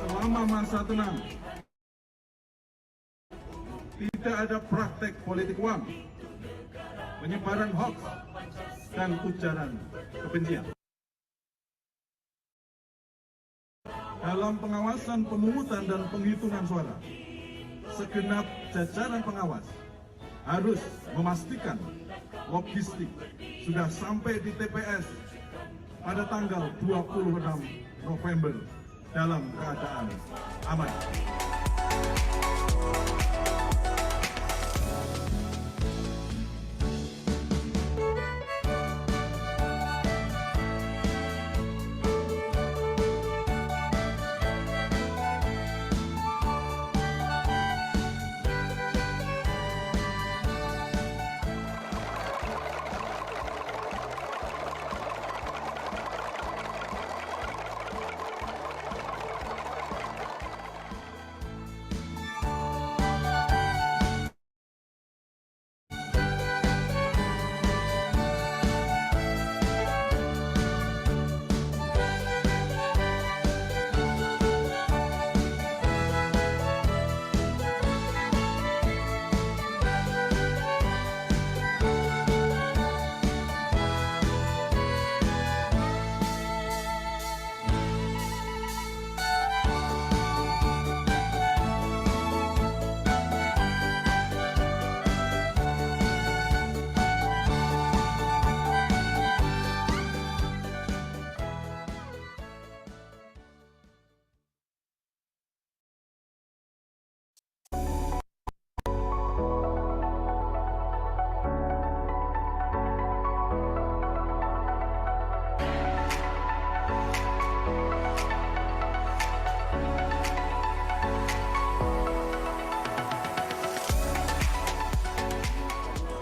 Selama masa tenang, tidak ada praktek politik uang, penyebaran hoax, dan ujaran kebencian. Dalam pengawasan pemungutan dan penghitungan suara, segenap jajaran pengawas harus memastikan logistik sudah sampai di TPS pada tanggal 26 November dalam keadaan aman.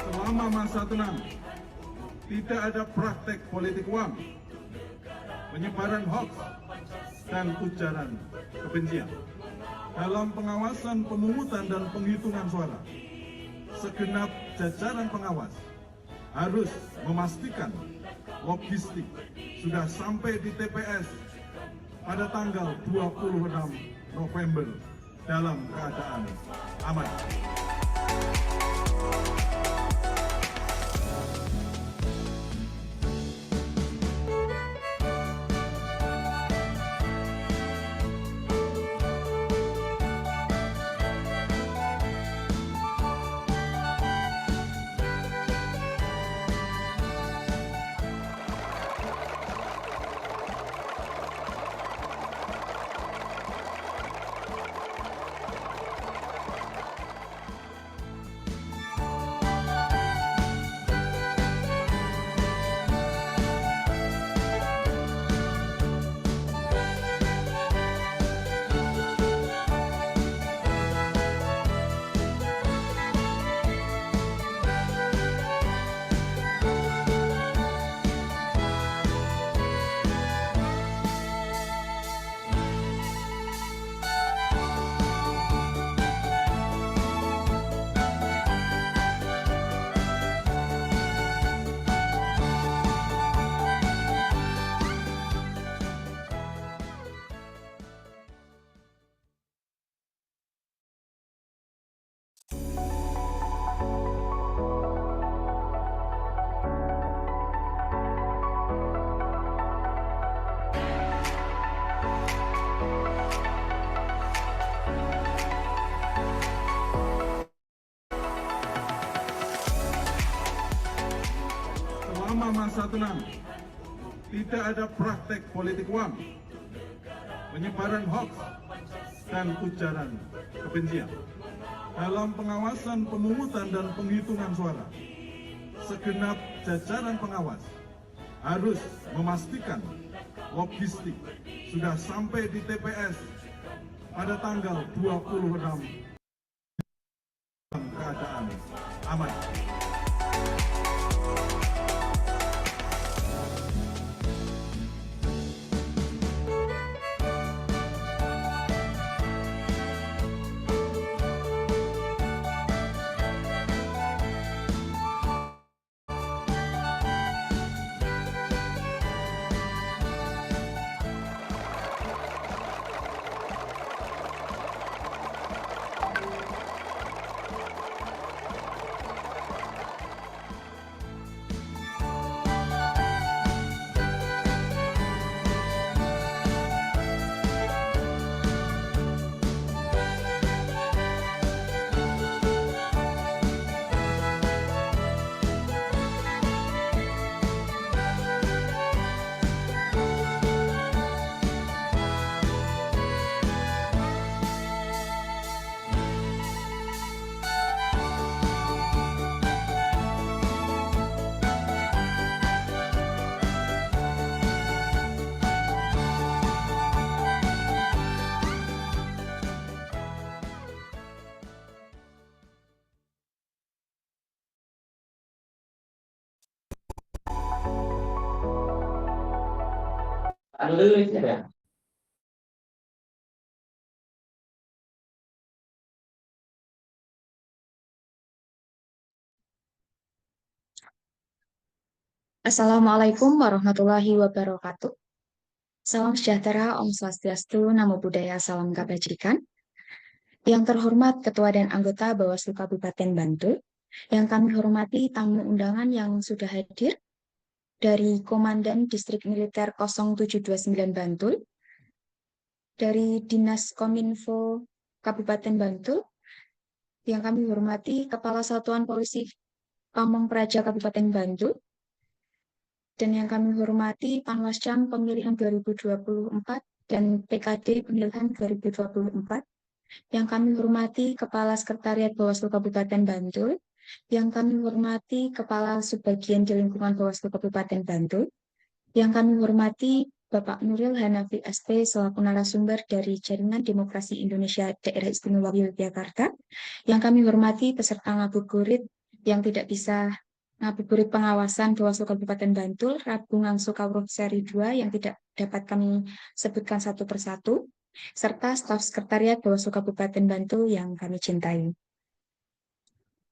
Selama masa tenang, tidak ada praktek politik uang, penyebaran hoax, dan ujaran kebencian. Dalam pengawasan pemungutan dan penghitungan suara, segenap jajaran pengawas harus memastikan logistik sudah sampai di TPS pada tanggal 26 November dalam keadaan aman. 616. Tidak ada praktek politik uang, penyebaran hoax, dan ujaran kebencian. Dalam pengawasan pemungutan dan penghitungan suara, segenap jajaran pengawas harus memastikan logistik sudah sampai di TPS pada tanggal 26 dalam keadaan aman. Assalamualaikum warahmatullahi wabarakatuh. Salam sejahtera, Om Swastiastu, Namo Buddhaya, Salam Kebajikan. Yang terhormat Ketua dan anggota Bawaslu Kabupaten Bantul, yang kami hormati tamu undangan yang sudah hadir dari Komandan Distrik Militer 0729 Bantul, dari Dinas Kominfo Kabupaten Bantul, yang kami hormati Kepala Satuan Polisi Pamong Praja Kabupaten Bantul, dan yang kami hormati Panwascam Pemilihan 2024 dan PKD Pemilihan 2024, yang kami hormati Kepala Sekretariat Bawaslu Kabupaten Bantul, yang kami hormati Kepala Subbagian di Lingkungan Bawaslu Kabupaten Bantul, yang kami hormati Bapak Nuril Hanafi SP selaku narasumber dari Jaringan Demokrasi Indonesia Daerah Istimewa Yogyakarta, yang kami hormati peserta ngabuburit yang tidak bisa ngabuburit pengawasan Bawaslu Kabupaten Bantul, Rabu Ngangsu Kawruh seri 2 yang tidak dapat kami sebutkan satu persatu, serta staf sekretariat Bawaslu Kabupaten Bantul yang kami cintai.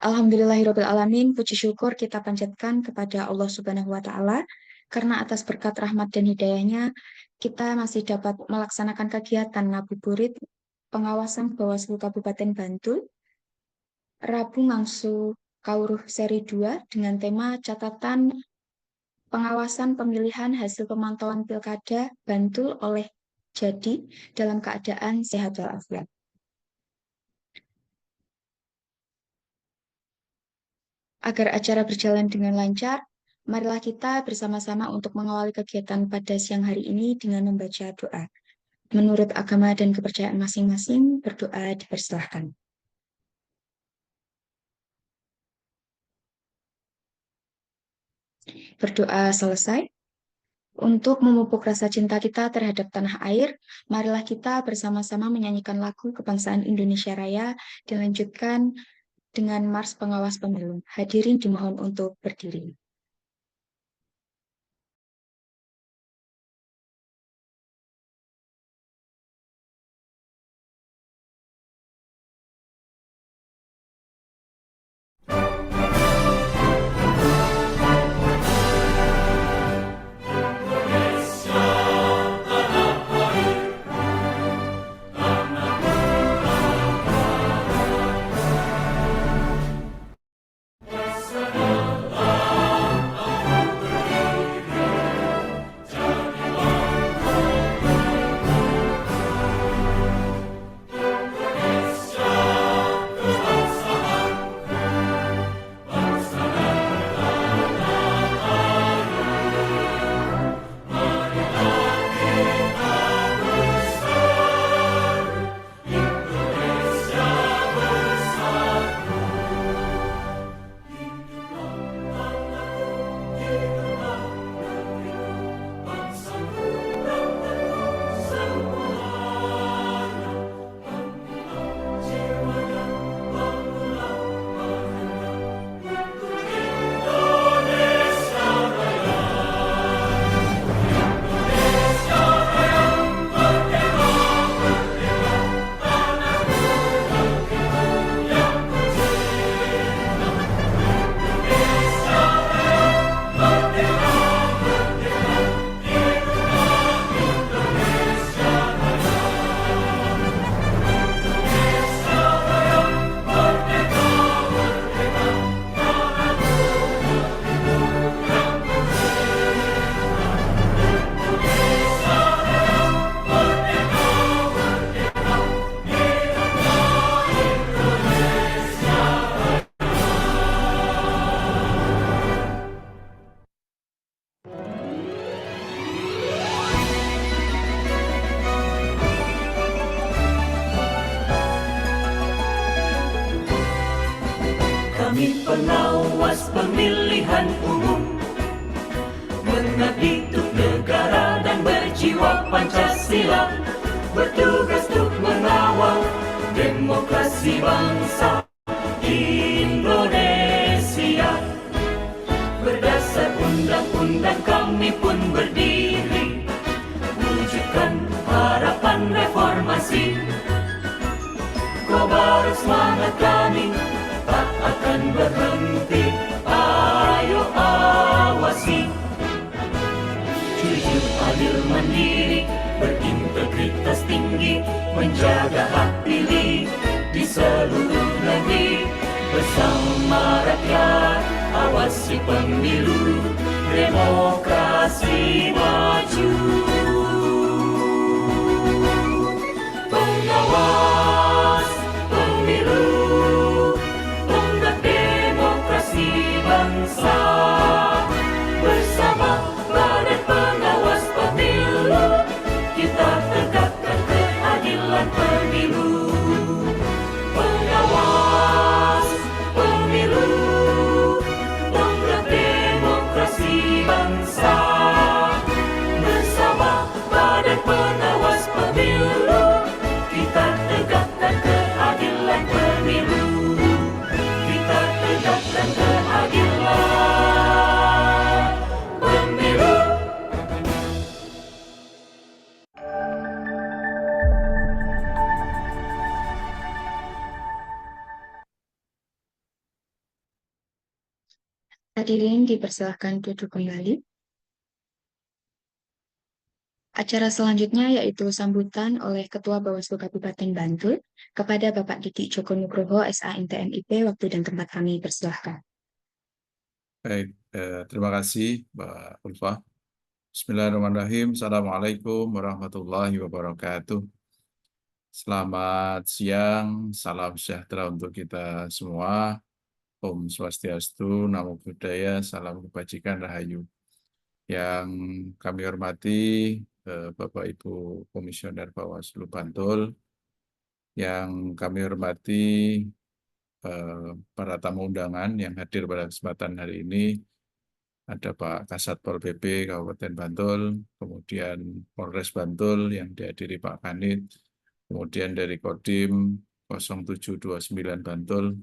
Alhamdulillahirrabbilalamin, puji syukur kita panjatkan kepada Allah Subhanahu wa Ta'ala, karena atas berkat rahmat dan hidayahnya, kita masih dapat melaksanakan kegiatan ngabuburit pengawasan Bawaslu Kabupaten Bantul, Rabu Ngangsu Kawruh seri 2 dengan tema catatan pengawasan pemilihan hasil pemantauan Pilkada Bantul oleh Jadi dalam keadaan sehat walafiat. Agar acara berjalan dengan lancar, marilah kita bersama-sama untuk mengawali kegiatan pada siang hari ini dengan membaca doa. Menurut agama dan kepercayaan masing-masing, berdoa dipersilahkan. Berdoa selesai. Untuk memupuk rasa cinta kita terhadap tanah air, marilah kita bersama-sama menyanyikan lagu Kebangsaan Indonesia Raya, dilanjutkan dengan Mars Pengawas Pemilu. Hadirin dimohon untuk berdiri. pengawas pemilihan umum, mengabdi untuk negara dan berjiwa Pancasila, bertugas untuk mengawal demokrasi bangsa Indonesia. Berdasar undang-undang kami pun berdiri, wujudkan harapan reformasi. Kobar semangat kami tak akan berhenti, ayo awasi. Jujur, adil, mandiri, berintegritas tinggi, menjaga hak pilih di seluruh negeri. Bersama rakyat, awasi pemilu, demokrasi maju. Pengawas pemilu, tonggak demokrasi bangsa. Bersama Badan Pengawas Pemilu, kita tegakkan keadilan pemilu. Pengawas pemilu, tonggak demokrasi bangsa. Bersama Badan Pengawas Pemilu, kita tegakkan keadilan pemilu. Kita tegakkan keadilan pemilu. Hadirin dipersilahkan duduk kembali. Acara selanjutnya yaitu sambutan oleh Ketua Bawaslu Kabupaten Bantul kepada Bapak Didik Joko Nugroho, SANTMIP. Waktu dan tempat kami persilahkan. Baik, terima kasih Mbak Ulfa. Bismillahirrahmanirrahim. Assalamualaikum warahmatullahi wabarakatuh. Selamat siang, salam sejahtera untuk kita semua. Om Swastiastu, Namo Buddhaya, salam kebajikan, rahayu. Yang kami hormati Bapak Ibu Komisioner Bawaslu Bantul, yang kami hormati para tamu undangan yang hadir pada kesempatan hari ini. Ada Pak Kasat Pol PP Kabupaten Bantul, kemudian Polres Bantul yang dihadiri Pak Kanit, kemudian dari Kodim 0729 Bantul,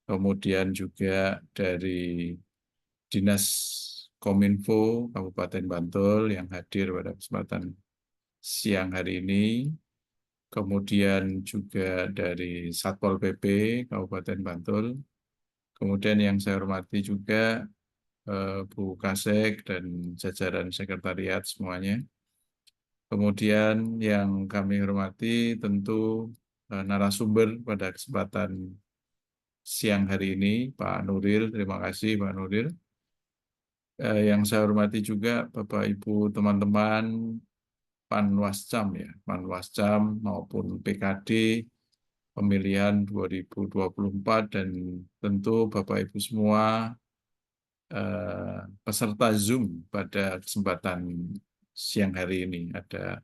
kemudian juga dari Dinas Kominfo Kabupaten Bantul yang hadir pada kesempatan siang hari ini, kemudian juga dari Satpol PP Kabupaten Bantul, kemudian yang saya hormati juga Bu Kasek dan jajaran sekretariat semuanya. Kemudian yang kami hormati tentu narasumber pada kesempatan siang hari ini, Pak Nuril. Terima kasih Pak Nuril. Yang saya hormati juga Bapak Ibu teman-teman Panwascam ya, Panwascam maupun PKD pemilihan 2024 dan tentu Bapak Ibu semua peserta Zoom pada kesempatan siang hari ini. Ada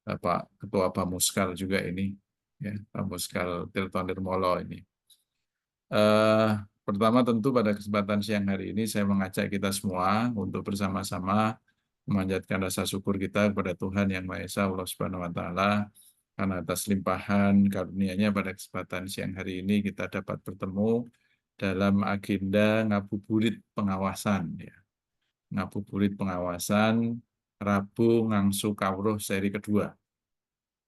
Pak Ketua Bamuskal juga ini, ya, Bamuskal Tirton Nirmolo ini. Pertama tentu pada kesempatan siang hari ini saya mengajak kita semua untuk bersama-sama memanjatkan rasa syukur kita kepada Tuhan Yang Maha Esa, Allah Subhanahu wa Ta'ala, karena atas limpahan karunia-Nya pada kesempatan siang hari ini kita dapat bertemu dalam agenda ngabuburit pengawasan, ya. Ngabuburit pengawasan Rabu Ngangsu Kawruh seri kedua.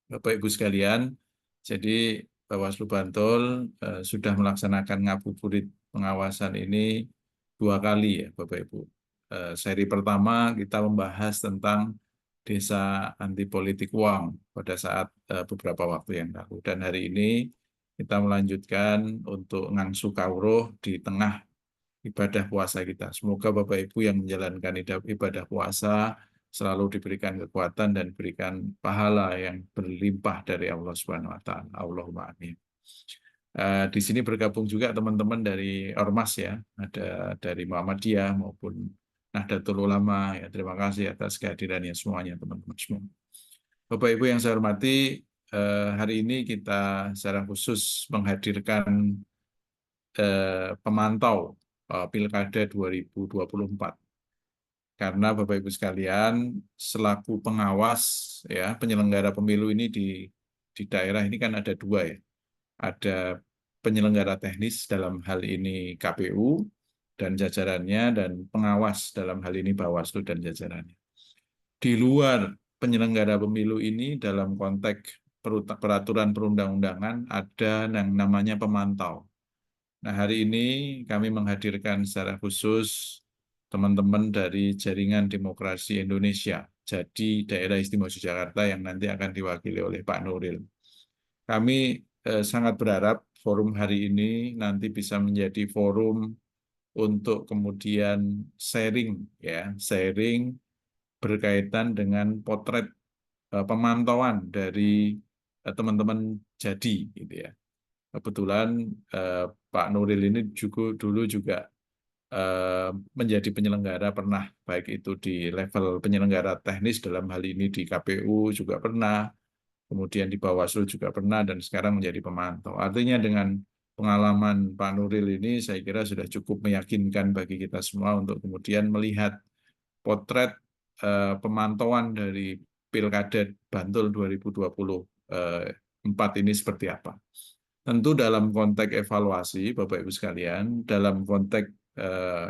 Bapak Ibu sekalian, jadi Bawaslu Bantul sudah melaksanakan ngabuburit pengawasan ini 2 kali ya Bapak Ibu. Seri pertama kita membahas tentang desa anti politik uang pada saat beberapa waktu yang lalu. Dan hari ini kita melanjutkan untuk Ngangsu Kawruh di tengah ibadah puasa kita. Semoga Bapak Ibu yang menjalankan ibadah puasa selalu diberikan kekuatan dan berikan pahala yang berlimpah dari Allah Subhanahu wa Ta'ala. Allahumma amin. Di sini bergabung juga teman-teman dari Ormas ya, ada dari Muhammadiyah maupun Nahdlatul Ulama ya. Terima kasih atas kehadirannya semuanya teman-teman semua. Bapak Ibu yang saya hormati, hari ini kita secara khusus menghadirkan pemantau Pilkada 2024. Karena Bapak Ibu sekalian, selaku pengawas ya penyelenggara pemilu ini di daerah ini kan ada dua ya. Ada penyelenggara teknis dalam hal ini KPU dan jajarannya, dan pengawas dalam hal ini Bawaslu dan jajarannya. Di luar penyelenggara pemilu ini dalam konteks peraturan perundang-undangan ada yang namanya pemantau. Nah, hari ini kami menghadirkan secara khusus teman-teman dari Jaringan Demokrasi Indonesia, jadi Daerah Istimewa Yogyakarta yang nanti akan diwakili oleh Pak Nuril. Kami sangat berharap forum hari ini nanti bisa menjadi forum untuk kemudian sharing berkaitan dengan potret pemantauan dari teman-teman jadi gitu ya. Kebetulan Pak Nuril ini dulu juga menjadi penyelenggara pernah, baik itu di level penyelenggara teknis dalam hal ini di KPU juga pernah, kemudian di Bawaslu juga pernah, dan sekarang menjadi pemantau. Artinya dengan pengalaman Pak Nuril ini saya kira sudah cukup meyakinkan bagi kita semua untuk kemudian melihat potret pemantauan dari Pilkada Bantul 2024 ini seperti apa. Tentu dalam konteks evaluasi, Bapak Ibu sekalian, dalam konteks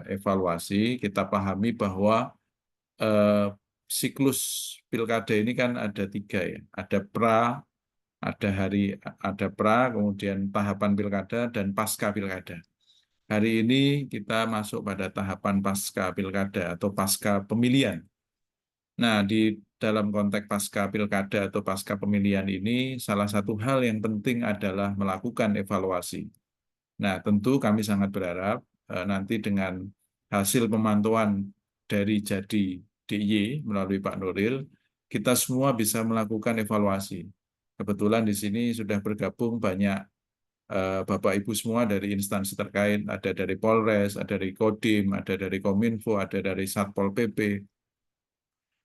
evaluasi kita pahami bahwa siklus pilkada ini kan ada tiga ya, ada pra, kemudian tahapan pilkada dan pasca pilkada. Hari ini kita masuk pada tahapan pasca pilkada atau pasca pemilihan. Nah, di dalam konteks pasca pilkada atau pasca pemilihan ini, salah satu hal yang penting adalah melakukan evaluasi. Nah, tentu kami sangat berharap nanti dengan hasil pemantauan dari Jadi DIY melalui Pak Nuril, kita semua bisa melakukan evaluasi. Kebetulan di sini sudah bergabung banyak Bapak Ibu semua dari instansi terkait, ada dari Polres, ada dari Kodim, ada dari Kominfo, ada dari Satpol PP,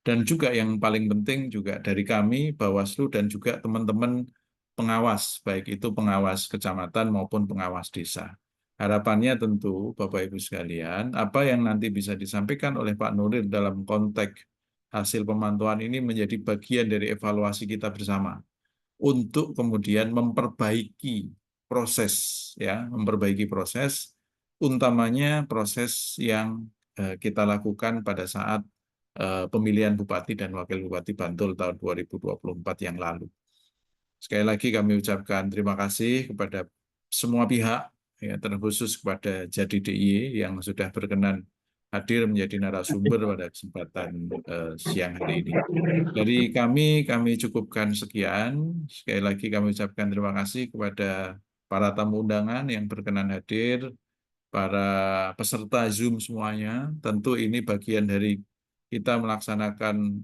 dan juga yang paling penting juga dari kami, Bawaslu, dan juga teman-teman pengawas, baik itu pengawas kecamatan maupun pengawas desa. Harapannya tentu, Bapak Ibu sekalian, apa yang nanti bisa disampaikan oleh Pak Nuril dalam konteks hasil pemantauan ini menjadi bagian dari evaluasi kita bersama untuk kemudian memperbaiki proses, utamanya proses yang kita lakukan pada saat pemilihan Bupati dan Wakil Bupati Bantul tahun 2024 yang lalu. Sekali lagi kami ucapkan terima kasih kepada semua pihak, ya, terkhusus kepada Jadi DIY yang sudah berkenan hadir menjadi narasumber pada kesempatan siang hari ini. Dari kami cukupkan sekian. Sekali lagi kami ucapkan terima kasih kepada para tamu undangan yang berkenan hadir, para peserta Zoom semuanya. Tentu ini bagian dari kita melaksanakan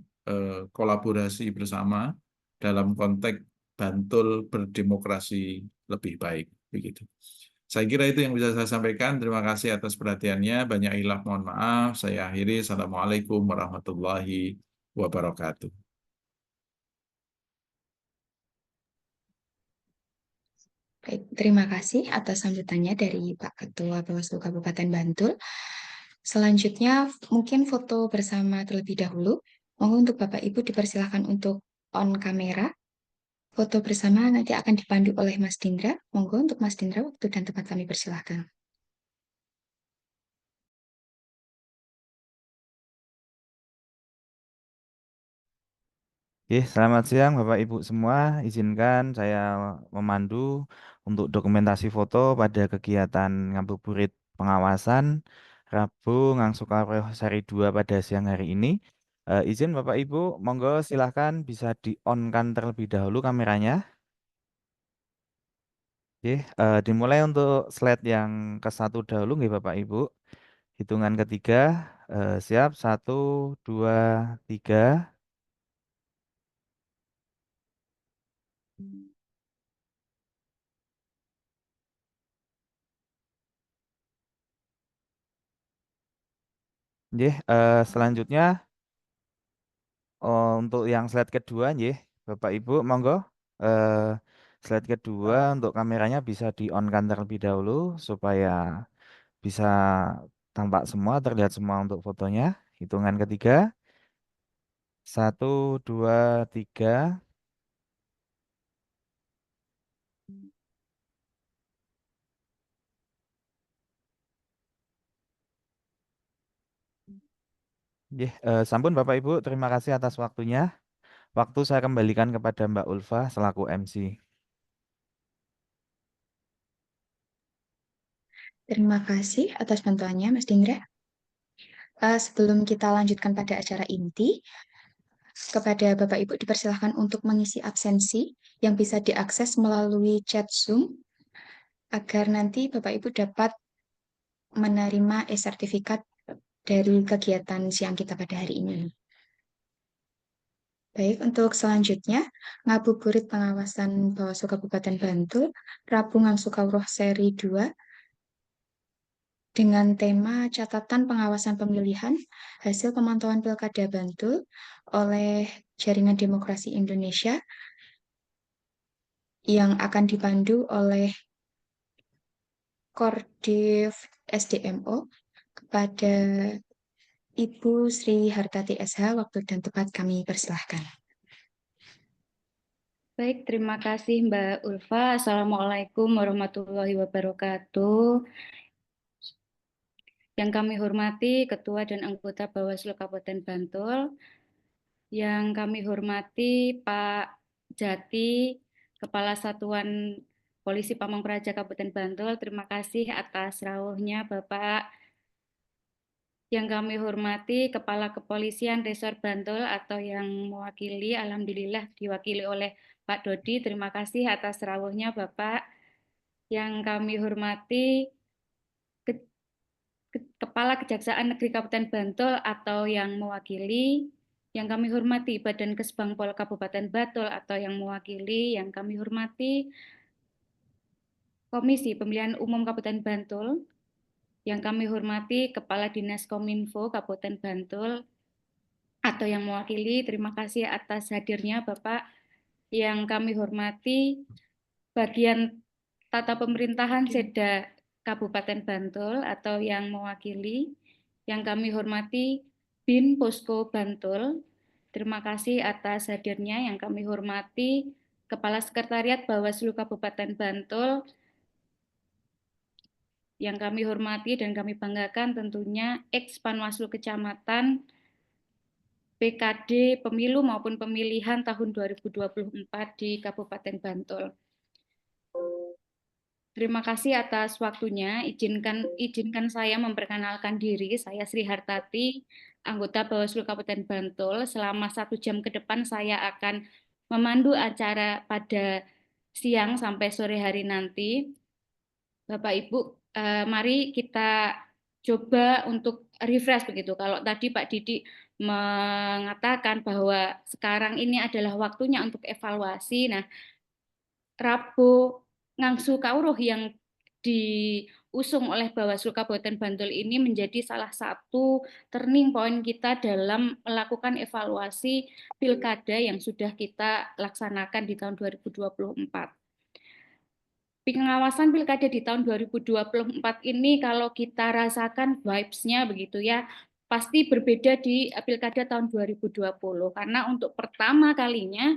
kolaborasi bersama dalam konteks Bantul berdemokrasi lebih baik, begitu. Saya kira itu yang bisa saya sampaikan. Terima kasih atas perhatiannya. Banyak hilaf, mohon maaf. Saya akhiri. Assalamualaikum warahmatullahi wabarakatuh. Baik, terima kasih atas sambutannya dari Pak Ketua Bawaslu Kabupaten Bantul. Selanjutnya mungkin foto bersama terlebih dahulu. Mohon untuk Bapak Ibu dipersilahkan untuk on kamera. Foto bersama nanti akan dipandu oleh Mas Dindra. Monggo untuk Mas Dindra, waktu dan tempat kami persilahkan. Oke, selamat siang Bapak Ibu semua. Izinkan saya memandu untuk dokumentasi foto pada kegiatan ngabuburit pengawasan Rabu Ngangsukawe Seri 2 pada siang hari ini. Izin Bapak Ibu, monggo silahkan bisa di-on-kan terlebih dahulu kameranya. Oke, dimulai untuk slide yang ke-1 dahulu nggih Bapak Ibu. Hitungan ketiga, siap, 1, 2, 3. Nggih, selanjutnya untuk yang slide kedua nggih, Bapak Ibu, monggo. Slide kedua untuk kameranya bisa di-on-kan terlebih dahulu supaya bisa tampak semua, terlihat semua untuk fotonya. Hitungan ketiga. 1, 2, 3. Sampun Bapak Ibu, terima kasih atas waktunya. Waktu saya kembalikan kepada Mbak Ulfa selaku MC. Terima kasih atas bantuannya, Mas Dingra. Sebelum kita lanjutkan pada acara inti, kepada Bapak Ibu dipersilahkan untuk mengisi absensi yang bisa diakses melalui chat Zoom agar nanti Bapak Ibu dapat menerima e-sertifikat dari kegiatan siang kita pada hari ini. Baik, untuk selanjutnya, ngabuburit pengawasan Bawaslu Kabupaten Bantul, Rabu Ngangsu-Kawruh seri 2, dengan tema catatan pengawasan pemilihan hasil pemantauan Pilkada Bantul oleh Jaringan Demokrasi Indonesia yang akan dipandu oleh Kordiv SDMO kepada Ibu Sri Hartati SH. Waktu dan tempat kami persilahkan. Baik, terima kasih Mbak Ulfa. Assalamualaikum warahmatullahi wabarakatuh. Yang kami hormati Ketua dan anggota Bawaslu Kabupaten Bantul, yang kami hormati Pak Jati, Kepala Satuan Polisi Pamong Praja Kabupaten Bantul. Terima kasih atas rawuhnya Bapak. Yang kami hormati Kepala Kepolisian Resor Bantul atau yang mewakili, alhamdulillah diwakili oleh Pak Dodi. Terima kasih atas rawuhnya Bapak. Yang kami hormati Kepala Kejaksaan Negeri Kabupaten Bantul atau yang mewakili, yang kami hormati Badan Kesbangpol Kabupaten Bantul atau yang mewakili, yang kami hormati Komisi Pemilihan Umum Kabupaten Bantul, yang kami hormati Kepala Dinas Kominfo Kabupaten Bantul atau yang mewakili. Terima kasih atas hadirnya Bapak. Yang kami hormati bagian tata pemerintahan Seda Kabupaten Bantul atau yang mewakili, yang kami hormati BIN Posko Bantul. Terima kasih atas hadirnya. Yang kami hormati Kepala Sekretariat Bawaslu Kabupaten Bantul. Yang kami hormati dan kami banggakan tentunya ex-Panwaslu Kecamatan, PKD Pemilu maupun Pemilihan tahun 2024 di Kabupaten Bantul. Terima kasih atas waktunya. Izinkan saya memperkenalkan diri. Saya Sri Hartati, anggota Bawaslu Kabupaten Bantul. Selama 1 jam ke depan saya akan memandu acara pada siang sampai sore hari nanti. Bapak Ibu, mari kita coba untuk refresh begitu. Kalau tadi Pak Didi mengatakan bahwa sekarang ini adalah waktunya untuk evaluasi. Nah, Rabu Ngangsu-Kawruh yang diusung oleh Bawaslu Kabupaten Bantul ini menjadi salah satu turning point kita dalam melakukan evaluasi pilkada yang sudah kita laksanakan di tahun 2024. Pengawasan pilkada di tahun 2024 ini kalau kita rasakan vibes-nya begitu ya, pasti berbeda di pilkada tahun 2020 karena untuk pertama kalinya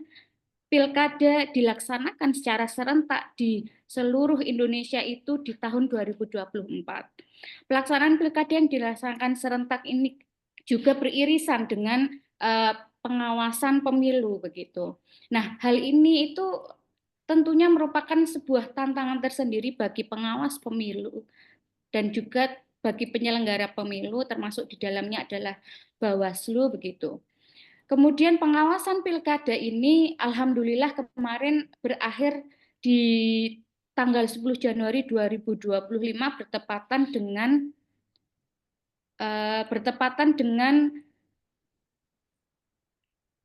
pilkada dilaksanakan secara serentak di seluruh Indonesia itu di tahun 2024. Pelaksanaan pilkada yang dilaksanakan serentak ini juga beririsan dengan pengawasan pemilu begitu. Nah, hal ini itu tentunya merupakan sebuah tantangan tersendiri bagi pengawas pemilu dan juga bagi penyelenggara pemilu, termasuk di dalamnya adalah Bawaslu begitu. Kemudian pengawasan pilkada ini alhamdulillah kemarin berakhir di tanggal 10 Januari 2025 bertepatan dengan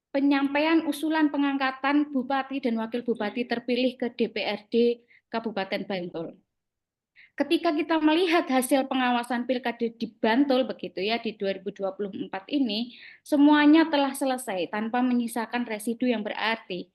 penyampaian usulan pengangkatan bupati dan wakil bupati terpilih ke DPRD Kabupaten Bantul. Ketika kita melihat hasil pengawasan pilkada di Bantul begitu ya di 2024 ini, semuanya telah selesai tanpa menyisakan residu yang berarti.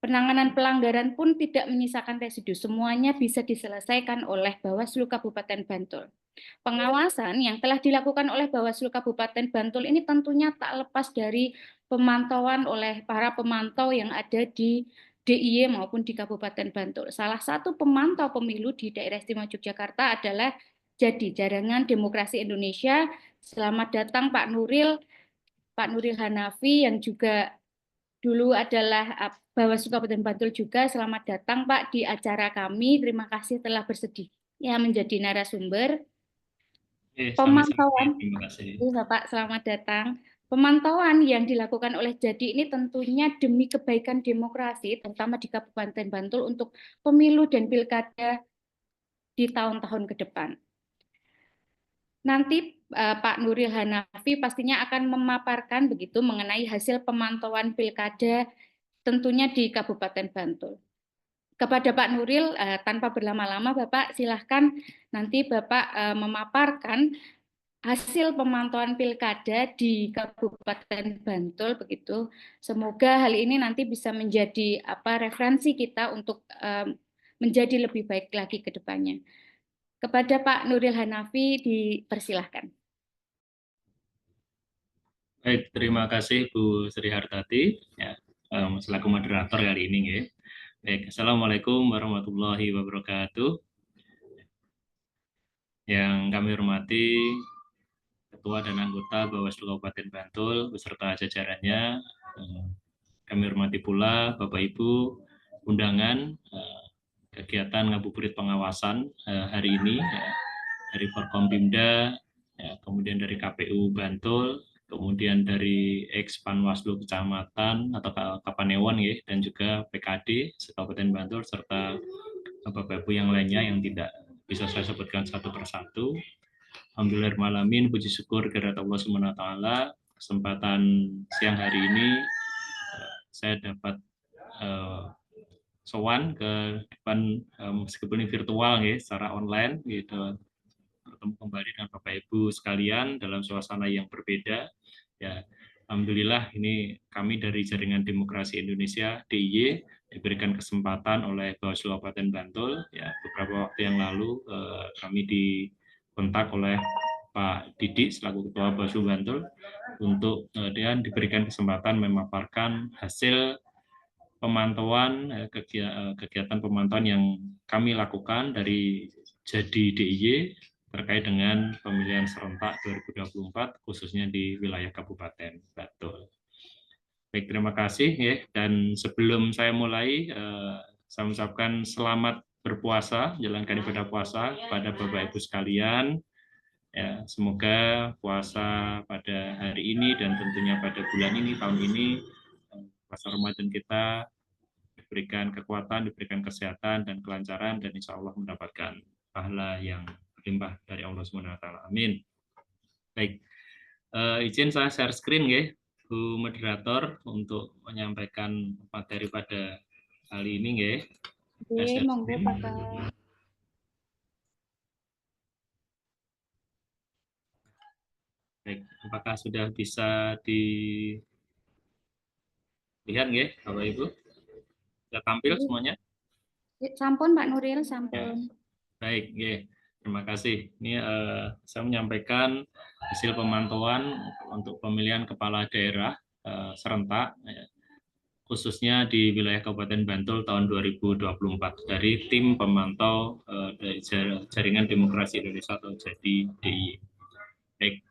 Penanganan pelanggaran pun tidak menyisakan residu, semuanya bisa diselesaikan oleh Bawaslu Kabupaten Bantul. Pengawasan yang telah dilakukan oleh Bawaslu Kabupaten Bantul ini tentunya tak lepas dari pemantauan oleh para pemantau yang ada di DIY maupun di Kabupaten Bantul. Salah satu pemantau pemilu di Daerah Istimewa Yogyakarta adalah JADI, Jaringan Demokrasi Indonesia. Selamat datang Pak Nuril Hanafi yang juga dulu adalah Bawaslu Kabupaten Bantul juga. Selamat datang Pak di acara kami. Terima kasih telah bersedia menjadi narasumber. Pemantauan, terima kasih. Bapak, selamat datang. Pemantauan yang dilakukan oleh JADI ini tentunya demi kebaikan demokrasi, terutama di Kabupaten Bantul untuk pemilu dan pilkada di tahun-tahun ke depan. Nanti Pak Nuril Hanafi pastinya akan memaparkan begitu mengenai hasil pemantauan pilkada tentunya di Kabupaten Bantul. Kepada Pak Nuril, tanpa berlama-lama Bapak silahkan nanti Bapak memaparkan hasil pemantauan pilkada di Kabupaten Bantul begitu. Semoga hal ini nanti bisa menjadi referensi kita untuk menjadi lebih baik lagi ke depannya. Kepada Pak Nuril Hanafi dipersilahkan. Baik, terima kasih Bu Sri Hartati ya, selaku moderator kali ini ya. Baik, Assalamualaikum warahmatullahi wabarakatuh. Yang kami hormati Ketua dan anggota Bawaslu Kabupaten Bantul beserta jajarannya. Kami hormati pula Bapak Ibu undangan kegiatan ngabuburit pengawasan hari ini dari Forkompimda, kemudian dari KPU Bantul, kemudian dari ex-Panwaslu Kecamatan atau Kapanewon ya, dan juga PKD Kabupaten Bantul serta Bapak Ibu yang lainnya yang tidak bisa saya sebutkan satu persatu. Alhamdulillahirrahmanirrahim, puji syukur kehadirat Allah Subhanahu wa taala, kesempatan siang hari ini saya dapat sowan ke depan meskipun ini virtual ya, secara online gitu, bertemu kembali dengan Bapak Ibu sekalian dalam suasana yang berbeda ya. Alhamdulillah ini kami dari Jaringan Demokrasi Indonesia DIY diberikan kesempatan oleh Bawaslu Kabupaten Bantul ya, beberapa waktu yang lalu kami dikontak oleh Pak Didi selaku Ketua Bawaslu Bantul untuk dan diberikan kesempatan memaparkan hasil pemantauan kegiatan pemantauan yang kami lakukan dari JADI DIY terkait dengan pemilihan serentak 2024 khususnya di wilayah Kabupaten Bantul. Baik, terima kasih ya. Dan sebelum saya mulai, saya mengucapkan selamat berpuasa, jalankan ibadah puasa pada Bapak Ibu sekalian. Ya, semoga puasa pada hari ini dan tentunya pada bulan ini, tahun ini, puasa Ramadan kita diberikan kekuatan, diberikan kesehatan dan kelancaran, dan insya Allah mendapatkan pahala yang berlimpah dari Allah SWT. Amin. Baik, izin saya share screen ya, Bu Moderator, untuk menyampaikan materi pada kali ini ya. Oke, monggo Bapak. Baik, apakah sudah bisa dilihat ya, Bapak Ibu? Sudah tampil semuanya? Sampun Pak Nuril, sampun. Ya. Baik, ya. Terima kasih. Ini saya menyampaikan hasil pemantauan untuk pemilihan kepala daerah serentak, khususnya di wilayah Kabupaten Bantul tahun 2024 dari tim pemantau dari Jaringan Demokrasi Indonesia atau JADI DIY. Baik.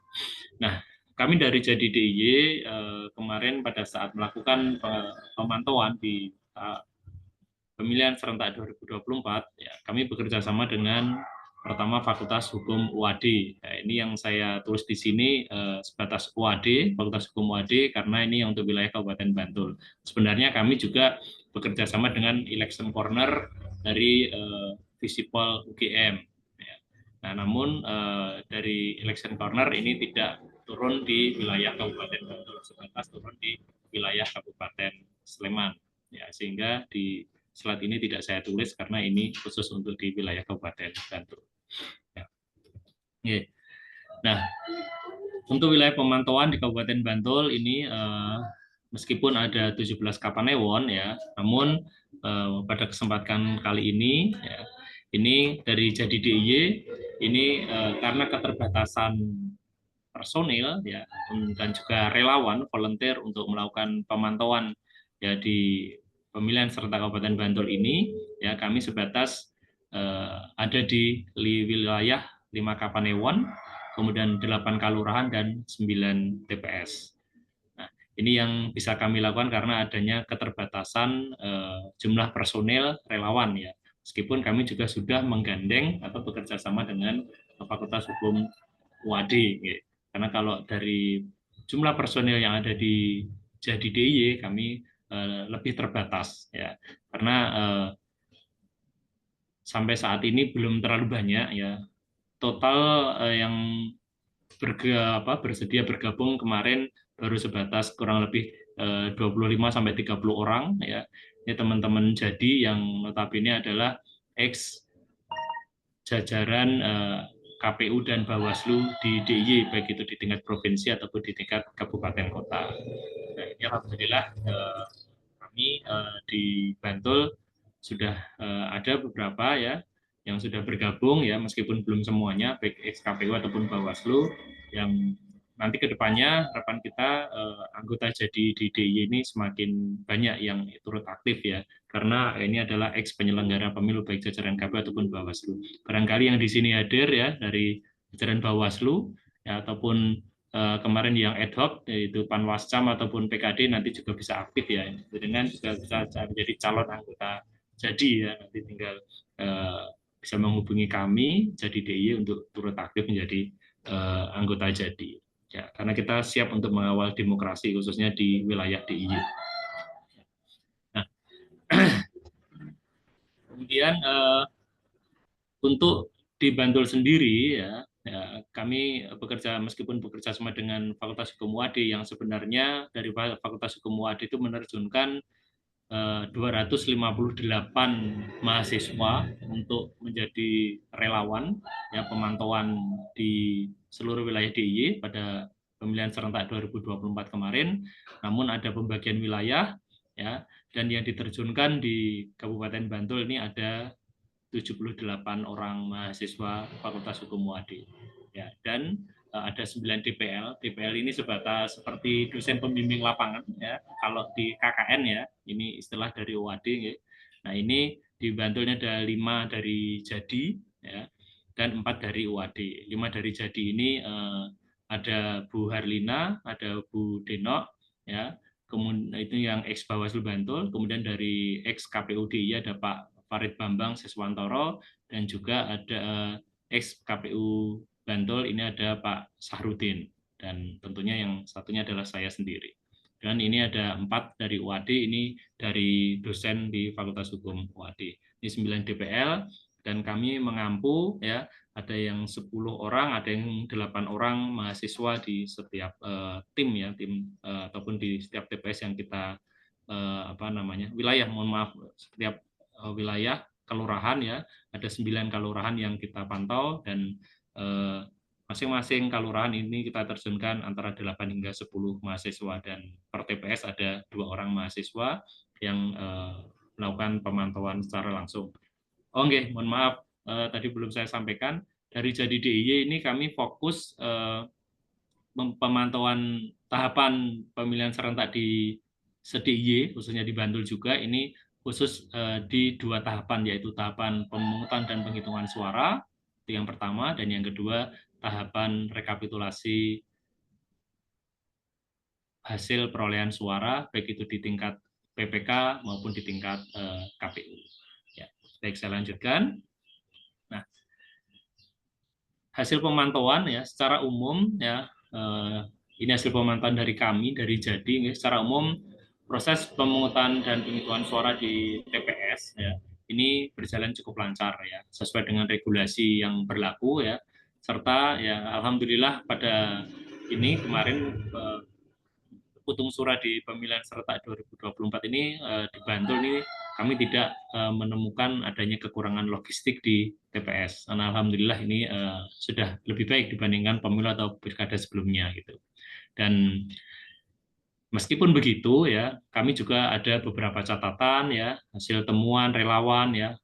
Nah, kami dari JADI DIY kemarin pada saat melakukan pemantauan di pemilihan serentak 2024, ya, kami bekerja sama dengan pertama Fakultas Hukum UAD. Nah, ini yang saya tulis di sini sebatas UAD, Fakultas Hukum UAD, karena ini untuk wilayah Kabupaten Bantul. Sebenarnya kami juga bekerja sama dengan Election Corner dari Visipol UGM. Ya. Nah, namun dari Election Corner ini tidak turun di wilayah Kabupaten Bantul, sebatas turun di wilayah Kabupaten Sleman. Ya, sehingga di slide ini tidak saya tulis karena ini khusus untuk di wilayah Kabupaten Bantul. Ya. Nah, untuk wilayah pemantauan di Kabupaten Bantul ini meskipun ada 17 Kapanewon ya, namun pada kesempatan kali ini ya, ini dari Jadi DIY ini karena keterbatasan personil ya dan juga relawan volunteer untuk melakukan pemantauan ya di pemilihan serentak Kabupaten Bantul ini ya, kami sebatas ada di wilayah 5 Kapanewon, kemudian 8 kelurahan dan 9 TPS. Nah, ini yang bisa kami lakukan karena adanya keterbatasan jumlah personil relawan ya. Meskipun kami juga sudah menggandeng atau bekerja sama dengan Fakultas Hukum UAD. Ya. Karena kalau dari jumlah personil yang ada di Jadi DIY kami lebih terbatas ya. Karena sampai saat ini belum terlalu banyak ya. Total yang bersedia bergabung kemarin baru sebatas kurang lebih 25 sampai 30 orang ya. Ini teman-teman Jadi yang notabene adalah ex jajaran KPU dan Bawaslu di DIY, baik itu di tingkat provinsi ataupun di tingkat kabupaten kota. Nah, ini alhamdulillah kami di Bantul sudah ada beberapa ya yang sudah bergabung ya, meskipun belum semuanya baik ex KPU ataupun Bawaslu, yang nanti ke depannya harapan kita anggota Jadi di DIY ini semakin banyak yang turut aktif ya, karena ini adalah ex penyelenggara pemilu baik jajaran KPU ataupun Bawaslu. Barangkali yang di sini hadir ya dari jajaran Bawaslu ya, ataupun kemarin yang ad hoc yaitu Panwascam ataupun PKD nanti juga bisa aktif ya, dengan juga bisa menjadi calon anggota Jadi ya, nanti tinggal bisa menghubungi kami Jadi DIY untuk turut aktif menjadi anggota Jadi ya, karena kita siap untuk mengawal demokrasi khususnya di wilayah DIY. Nah, kemudian untuk di Bantul sendiri ya, kami meskipun bekerja sama dengan Fakultas Hukum UAD, yang sebenarnya dari Fakultas Hukum UAD itu menerjunkan 258 mahasiswa untuk menjadi relawan ya, pemantauan di seluruh wilayah DIY pada pemilihan serentak 2024 kemarin. Namun ada pembagian wilayah ya, dan yang diterjunkan di Kabupaten Bantul ini ada 78 orang mahasiswa Fakultas Hukum UAD ya, dan ada 9 DPL. DPL ini sebatas seperti dosen pembimbing lapangan ya. Kalau di KKN ya, ini istilah dari UAD ya. Nah, ini di Bantulnya ada 5 dari Jadi ya, dan 4 dari UAD. 5 dari Jadi ini ada Bu Harlina, ada Bu Denok ya. Kemudian itu yang ex Bawaslu Bantul, kemudian dari ex KPU DIY ada Pak Farid Bambang Siswantoro, dan juga ada ex KPU Bantul ini ada Pak Sahrudin, dan tentunya yang satunya adalah saya sendiri. Dan ini ada 4 dari UAD, ini dari dosen di Fakultas Hukum UAD. Ini 9 DPL, dan kami mengampu ya, ada yang 10 orang, ada yang 8 orang mahasiswa di setiap tim ya, ataupun di setiap TPS yang kita wilayah, mohon maaf, setiap wilayah kelurahan ya, ada 9 kelurahan yang kita pantau, dan masing-masing kelurahan ini kita terjunkan antara 8 hingga 10 mahasiswa, dan per TPS ada 2 orang mahasiswa yang melakukan pemantauan secara langsung. Oke, mohon maaf tadi belum saya sampaikan, dari Jadi DIY ini kami fokus pemantauan tahapan pemilihan serentak di DIY khususnya di Bantul juga, ini khusus di 2 tahapan, yaitu tahapan pemungutan dan penghitungan suara, itu yang pertama, dan yang kedua tahapan rekapitulasi hasil perolehan suara, baik itu di tingkat PPK maupun di tingkat KPU. Ya, baik, saya lanjutkan. Nah, hasil pemantauan ya secara umum ya, ini hasil pemantauan dari kami dari Jadi. Secara umum proses pemungutan dan penghitungan suara di TPS ya, ini berjalan cukup lancar ya, sesuai dengan regulasi yang berlaku ya, serta ya alhamdulillah pada ini kemarin putung suara di pemilihan serentak 2024 ini di Bantul ini kami tidak menemukan adanya kekurangan logistik di TPS. Karena alhamdulillah ini sudah lebih baik dibandingkan pemilu atau pilkada sebelumnya gitu. Dan Meskipun begitu ya, kami juga ada beberapa catatan ya, hasil temuan relawan ya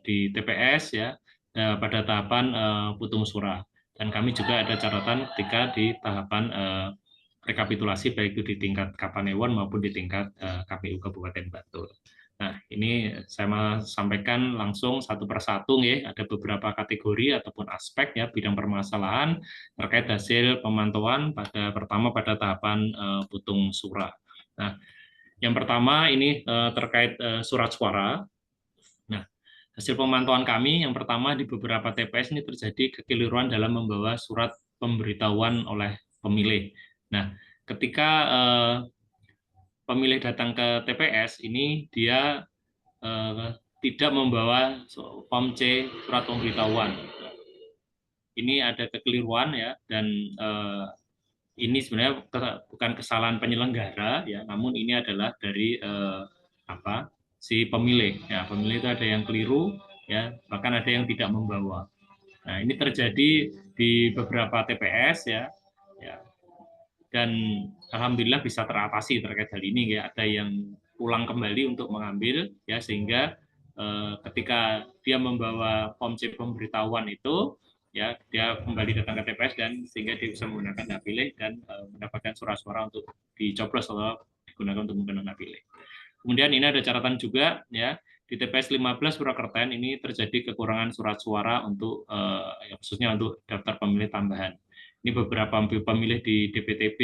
di TPS ya pada tahapan putung suara. Dan kami juga ada catatan ketika di tahapan rekapitulasi baik itu di tingkat Kapanewon maupun di tingkat KPU Kabupaten Bantul. Nah, ini saya sampaikan langsung satu persatu ya, ada beberapa kategori ataupun aspek ya bidang permasalahan terkait hasil pemantauan pertama pada tahapan putung suara. Nah, yang pertama ini terkait surat suara. Nah, hasil pemantauan kami yang pertama di beberapa TPS ini terjadi kekeliruan dalam membawa surat pemberitahuan oleh pemilih. Nah, ketika pemilih datang ke TPS ini dia tidak membawa form C surat pemberitahuan. Ini ada kekeliruan ya, dan ini sebenarnya bukan kesalahan penyelenggara ya, namun ini adalah dari si pemilih ya. Pemilih itu ada yang keliru ya, bahkan ada yang tidak membawa. Nah, ini terjadi di beberapa TPS ya. Dan alhamdulillah bisa teratasi terkait hal ini ya. Ada yang pulang kembali untuk mengambil ya, sehingga ketika dia membawa form C pemberitahuan itu ya, dia kembali datang ke TPS dan sehingga dia bisa menggunakan hak pilih dan mendapatkan surat suara untuk dicoblos atau digunakan untuk menggunakan hak pilih. Kemudian ini ada catatan juga ya, di TPS 15 Purwokerten ini terjadi kekurangan surat suara untuk khususnya untuk daftar pemilih tambahan. Ini beberapa pemilih di DPTB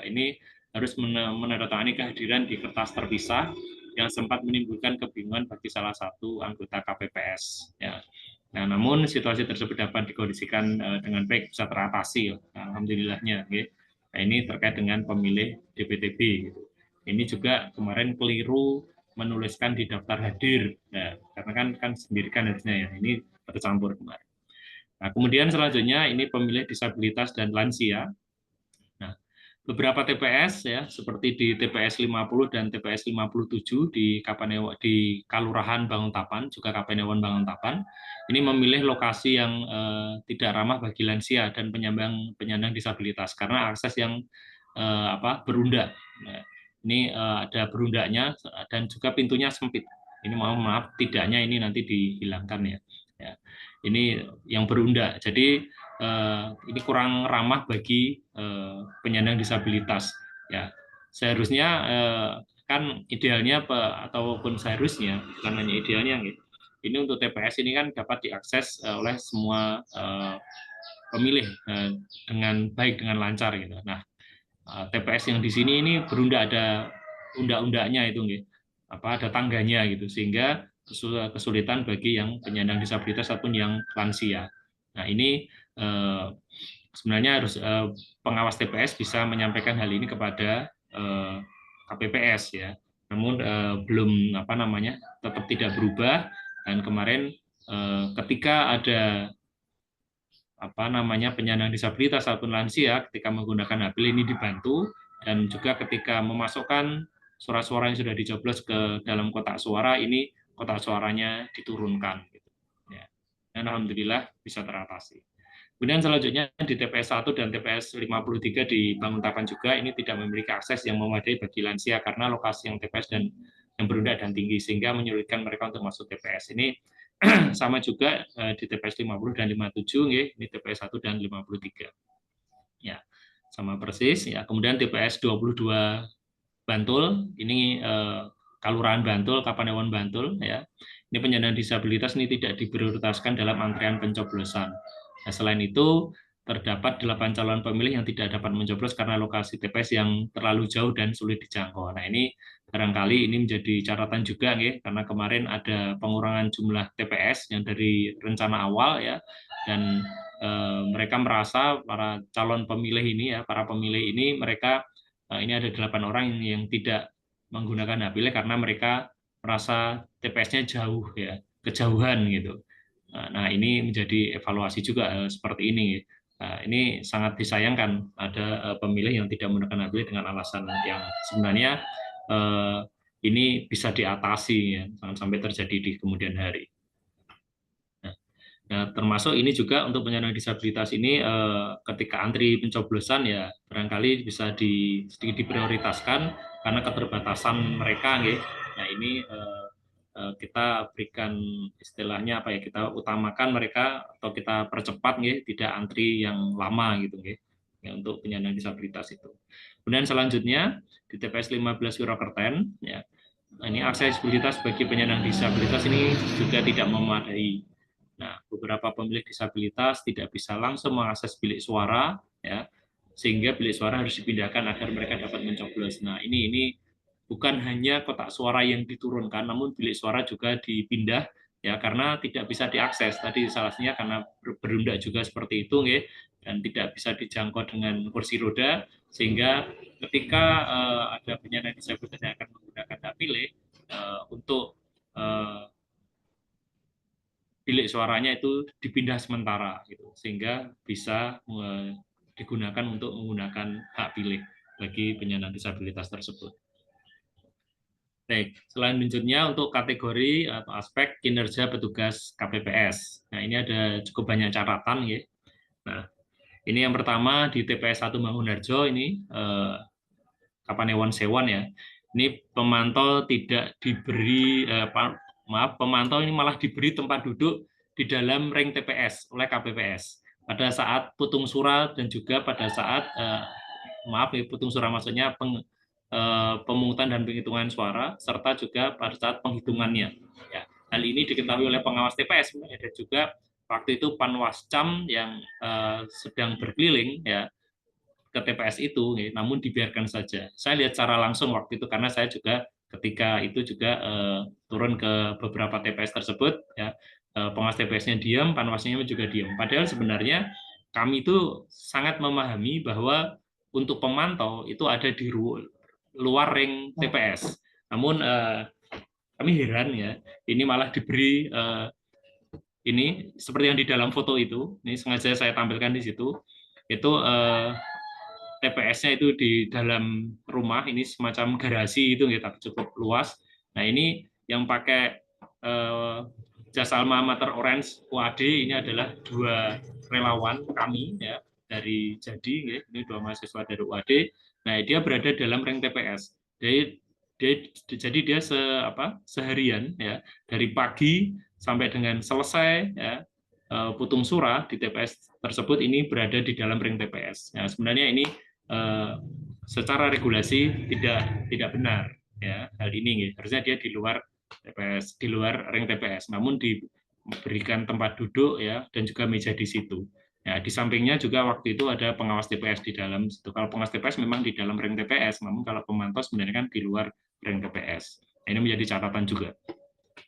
ini harus menandatangani kehadiran di kertas terpisah yang sempat menimbulkan kebingungan bagi salah satu anggota KPPS. Ya. Nah, namun situasi tersebut dapat dikondisikan dengan baik, bisa teratasi, alhamdulillahnya. Okay. Nah, ini terkait dengan pemilih DPTB. Gitu. Ini juga kemarin keliru menuliskan di daftar hadir, nah, karena kan sendirikan harusnya ya. Ini tercampur kemarin. Nah, kemudian selanjutnya ini pemilih disabilitas dan lansia. Nah, beberapa TPS ya, seperti di TPS 50 dan TPS 57 di Kalurahan Banguntapan, juga Kapanewon Banguntapan, ini memilih lokasi yang tidak ramah bagi lansia dan penyandang disabilitas karena akses yang berundak. Nah, ini ada berundaknya dan juga pintunya sempit. Ini maaf tidaknya ini nanti dihilangkan ya. Ini yang berundak, jadi ini kurang ramah bagi penyandang disabilitas. Ya, seharusnya kan idealnya ataupun seharusnya, bukan hanya idealnya, gitu. Ini untuk TPS ini kan dapat diakses oleh semua pemilih dengan baik, dengan lancar gitu. Nah, TPS yang di sini ini berundak, ada undak-undaknya itu, gitu. Ada tangganya gitu, sehingga kesulitan bagi yang penyandang disabilitas ataupun yang lansia. Nah, ini sebenarnya harus pengawas TPS bisa menyampaikan hal ini kepada KPPS ya. Namun belum tetap tidak berubah, dan kemarin ketika ada penyandang disabilitas ataupun lansia ketika menggunakan hak pilih ini dibantu, dan juga ketika memasukkan surat suara yang sudah dicoblos ke dalam kotak suara ini kotak suaranya diturunkan. Ya. Dan alhamdulillah bisa teratasi. Kemudian selanjutnya di TPS 1 dan TPS 53 di Banguntapan juga ini tidak memiliki akses yang memadai bagi lansia karena lokasi yang TPS dan yang berundak dan tinggi, sehingga menyulitkan mereka untuk masuk TPS. Ini sama juga di TPS 50 dan 57, ini TPS 1 dan 53. Ya, sama persis. Ya, kemudian TPS 22 Bantul, ini Kalurahan Bantul, Kapanewon Bantul, ya. Ini penyandang disabilitas ini tidak diprioritaskan dalam antrean pencoblosan. Nah, selain itu, terdapat 8 calon pemilih yang tidak dapat mencoblos karena lokasi TPS yang terlalu jauh dan sulit dijangkau. Nah, ini barangkali ini menjadi catatan juga, ya, karena kemarin ada pengurangan jumlah TPS yang dari rencana awal, ya, dan mereka merasa para calon pemilih ini, ya, para pemilih ini mereka ini ada 8 orang yang tidak menggunakan hak pilih karena mereka merasa TPS-nya jauh ya, kejauhan gitu. Nah, ini menjadi evaluasi juga seperti ini. Ini sangat disayangkan ada pemilih yang tidak menggunakan hak pilih dengan alasan yang sebenarnya ini bisa diatasi ya, jangan sampai terjadi di kemudian hari. Nah, Nah, termasuk ini juga untuk penyandang disabilitas ini ketika antri pencoblosan ya barangkali bisa sedikit diprioritaskan karena keterbatasan mereka, nggih. Nah, ini kita berikan istilahnya apa ya, kita utamakan mereka atau kita percepat, nggih, tidak antri yang lama gitu, nggih, ya, untuk penyandang disabilitas itu. Kemudian selanjutnya di TPS 15 Wirokerten ya, ini aksesibilitas bagi penyandang disabilitas ini juga tidak memadai. Nah, beberapa pemilih disabilitas tidak bisa langsung mengakses bilik suara, ya, sehingga bilik suara harus dipindahkan agar mereka dapat mencoblos. Nah, ini bukan hanya kotak suara yang diturunkan, namun bilik suara juga dipindah, ya, karena tidak bisa diakses. Tadi salah satunya karena berundak juga seperti itu, nggih, dan tidak bisa dijangkau dengan kursi roda, sehingga ketika ada penyandang disabilitas yang akan menggunakan hak pilih untuk bilik suaranya itu dipindah sementara gitu, sehingga bisa digunakan untuk menggunakan hak pilih bagi penyandang disabilitas tersebut. Baik, selanjutnya untuk kategori atau aspek kinerja petugas KPPS. Nah, ini ada cukup banyak catatan ya. Nah, ini yang pertama di TPS 1 Mangunharjo ini Kapanewon Sewon ya. Ini pemantau tidak diberi pemantau ini malah diberi tempat duduk di dalam ring TPS oleh KPPS pada saat putung suara dan juga pada saat putung suara maksudnya pemungutan dan penghitungan suara serta juga pada saat penghitungannya. Ya, hal ini diketahui oleh pengawas TPS dan juga waktu itu Panwascam yang sedang berkeliling ya ke TPS itu, namun dibiarkan saja. Saya lihat secara langsung waktu itu karena saya juga ketika itu juga turun ke beberapa TPS tersebut, ya, pengawas TPS-nya diam, panwasnya juga diam. Padahal sebenarnya kami itu sangat memahami bahwa untuk pemantau itu ada di luar ring TPS. Namun kami heran ya, ini malah diberi ini seperti yang di dalam foto itu. Ini sengaja saya tampilkan di situ. Itu TPS-nya itu di dalam rumah, ini semacam garasi itu, tapi cukup luas. Nah, ini yang pakai jasa alma mater Orange UAD ini adalah 2 relawan kami ya dari Jadi, ini 2 mahasiswa dari UAD. Nah, dia berada dalam ring TPS. Jadi dia seharian ya dari pagi sampai dengan selesai ya putung suara di TPS tersebut ini berada di dalam ring TPS. Nah, sebenarnya ini secara regulasi tidak benar ya hal ini, harusnya dia di luar TPS, di luar ring TPS, namun diberikan tempat duduk ya dan juga meja di situ. Ya, di sampingnya juga waktu itu ada pengawas TPS di dalam situ. Kalau pengawas TPS memang di dalam ring TPS, namun kalau pemantau sebenarnya kan di luar ring TPS. Nah, ini menjadi catatan juga.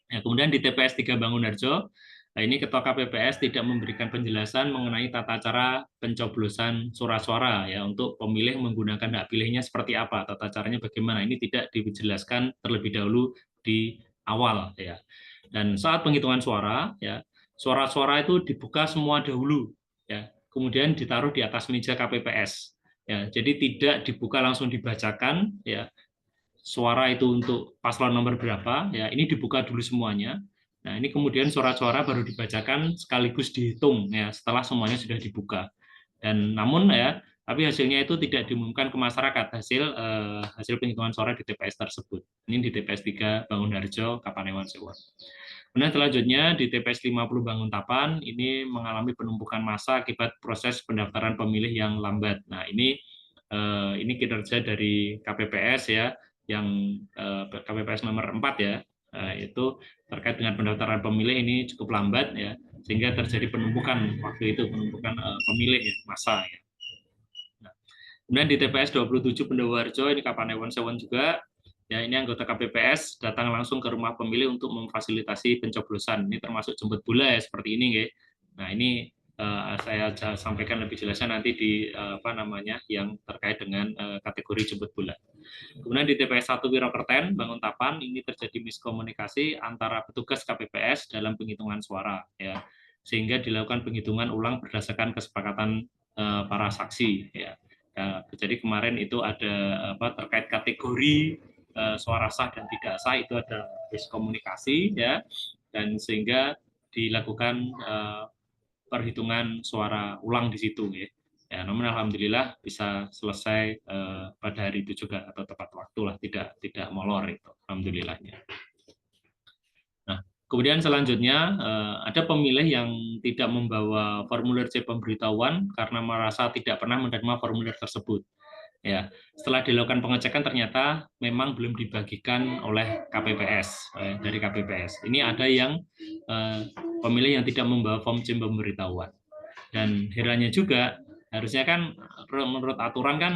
Ya, kemudian di TPS 3 Mangunharjo, nah, ini Ketua KPPS tidak memberikan penjelasan mengenai tata cara pencoblosan surat-suara ya untuk pemilih menggunakan hak pilihnya seperti apa, tata caranya bagaimana. Ini tidak dijelaskan terlebih dahulu di awal ya. Dan saat penghitungan suara ya, suara-suara itu dibuka semua dahulu ya. Kemudian ditaruh di atas meja KPPS. Ya, jadi tidak dibuka langsung dibacakan ya. Suara itu untuk paslon nomor berapa ya, ini dibuka dulu semuanya. Nah, ini kemudian suara-suara baru dibacakan sekaligus dihitung ya setelah semuanya sudah dibuka. Dan namun ya, tapi hasilnya itu tidak diumumkan ke masyarakat hasil penghitungan suara di TPS tersebut. Ini di TPS 3 Mangunharjo, Kapanewon Sewon. Kemudian selanjutnya di TPS 50 Banguntapan ini mengalami penumpukan massa akibat proses pendaftaran pemilih yang lambat. Nah, ini kinerja dari KPPS ya, yang KPPS nomor 4 ya, itu terkait dengan pendaftaran pemilih ini cukup lambat ya, sehingga terjadi penumpukan waktu itu, penumpukan pemilih ya, massa ya. Nah, kemudian di TPS 27 Pendowarjo ini Kapanewon Sewon juga ya, ini anggota KPPS datang langsung ke rumah pemilih untuk memfasilitasi pencoblosan. Ini termasuk jemput bola ya, seperti ini ya. Nah, ini saya sampaikan lebih jelasnya nanti di yang terkait dengan kategori jemput bola. Kemudian di TPS 1 Wirokerten Banguntapan ini terjadi miskomunikasi antara petugas KPPS dalam penghitungan suara ya, sehingga dilakukan penghitungan ulang berdasarkan kesepakatan para saksi ya. Jadi kemarin itu ada terkait kategori suara sah dan tidak sah, itu ada miskomunikasi ya, dan sehingga dilakukan perhitungan suara ulang di situ ya. Ya, namun alhamdulillah bisa selesai pada hari itu juga atau tepat waktu lah, tidak molor itu alhamdulillahnya. Nah, kemudian selanjutnya ada pemilih yang tidak membawa formulir C pemberitahuan karena merasa tidak pernah menerima formulir tersebut. Ya, setelah dilakukan pengecekan ternyata memang belum dibagikan oleh KPPS dari KPPS. Ini ada yang pemilih yang tidak membawa form C pemberitahuan. Dan herannya juga harusnya kan menurut aturan kan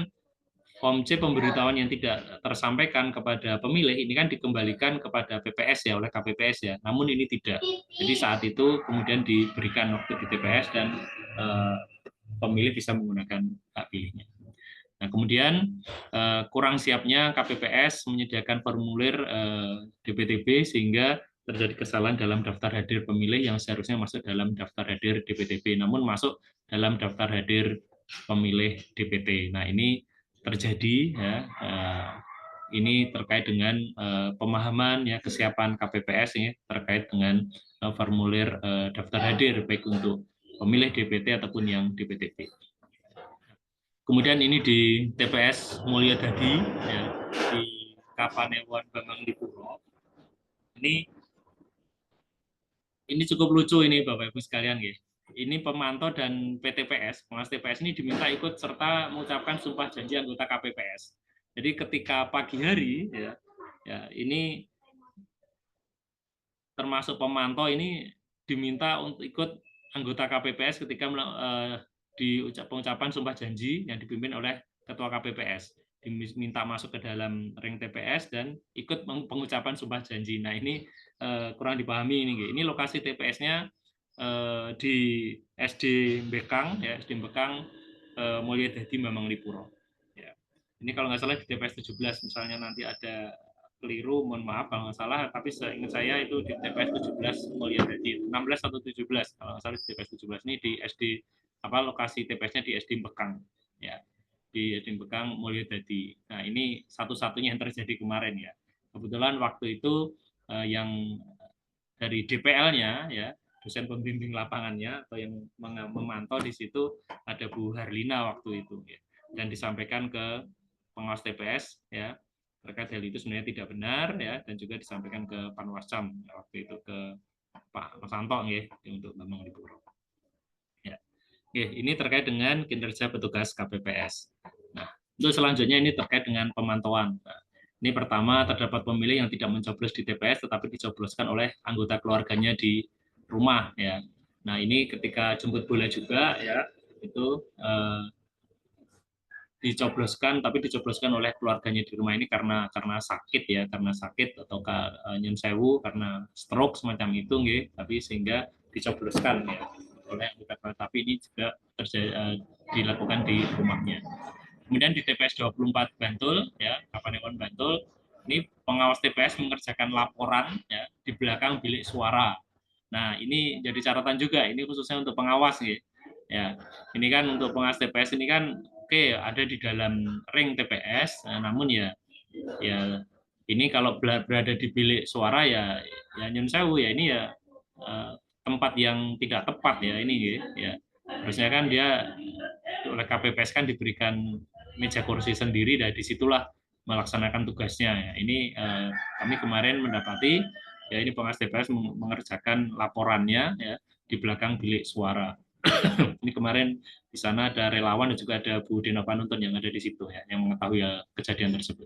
form C pemberitahuan yang tidak tersampaikan kepada pemilih ini kan dikembalikan kepada PPS ya oleh KPPS ya. Namun ini tidak. Jadi saat itu kemudian diberikan waktu di TPS dan pemilih bisa menggunakan hak pilihnya. Nah, kemudian kurang siapnya KPPS menyediakan formulir DPTB sehingga terjadi kesalahan dalam daftar hadir pemilih yang seharusnya masuk dalam daftar hadir DPTB, namun masuk dalam daftar hadir pemilih DPT. Nah, ini terjadi ya. Ini terkait dengan pemahaman ya kesiapan KPPS ya terkait dengan formulir daftar hadir baik untuk pemilih DPT ataupun yang DPTB. Kemudian ini di TPS Mulyadadi ya, di Kapanewon Bambang Dipuro. Ini cukup lucu ini Bapak Ibu sekalian ya. Ini pemantau dan PTPS, pengawas TPS ini diminta ikut serta mengucapkan sumpah janji anggota KPPS. Jadi ketika pagi hari ya ini termasuk pemantau ini diminta untuk ikut anggota KPPS ketika di pengucapan sumpah janji yang dipimpin oleh Ketua KPPS, diminta masuk ke dalam ring TPS dan ikut pengucapan sumpah janji. Nah ini kurang dipahami ini. Ini lokasi TPS-nya di SD Bekang, ya SD Bekang Mulyadadi Bambang Dipuro. Ya. Ini kalau nggak salah di TPS 17, misalnya nanti ada keliru, mohon maaf kalau nggak salah, tapi seingat saya itu di TPS 17 Mulyadadi, 16 atau 17 kalau nggak salah di TPS 17 ini di SD lokasi TPS-nya di SD Bekang ya, di SD Bekang Mulyadadi. Nah ini satu-satunya yang terjadi kemarin ya. Kebetulan waktu itu yang dari DPL-nya ya, dosen pembimbing lapangannya atau yang memantau di situ ada Bu Harlina waktu itu ya, dan disampaikan ke pengawas TPS ya terkait hal itu sebenarnya tidak benar ya, dan juga disampaikan ke Panwascam ya, waktu itu ke Pak Mas Anto ya, untuk Bambang Dipuro. Oke, ini terkait dengan kinerja petugas KPPS. Nah, untuk selanjutnya ini terkait dengan pemantauan. Nah, ini pertama terdapat pemilih yang tidak mencoblos di TPS tetapi dicobloskan oleh anggota keluarganya di rumah ya. Nah, ini ketika jemput bola juga ya, itu dicobloskan oleh keluarganya di rumah ini karena sakit ya, karena sakit atau nyun sewu karena stroke semacam itu nggih, tapi sehingga dicobloskan ya oleh anggota, tapi ini juga dilakukan di rumahnya. Kemudian di TPS 24 Bantul ya, Kapanewon Bantul, ini pengawas TPS mengerjakan laporan ya di belakang bilik suara. Nah, ini jadi catatan juga, ini khususnya untuk pengawas ya. Ya, ini kan untuk pengawas TPS ini kan oke, ada di dalam ring TPS, namun ya ini kalau berada di bilik suara ya nyun sewu ya, ini ya tempat yang tidak tepat ya ini ya. Harusnya kan dia oleh KPPS kan diberikan meja kursi sendiri dan disitulah melaksanakan tugasnya ya. Ini kami kemarin mendapati ya ini pengawas TPS mengerjakan laporannya ya di belakang bilik suara. Ini kemarin di sana ada relawan dan juga ada Bu Dina Panuntun yang ada di situ ya, yang mengetahui ya kejadian tersebut.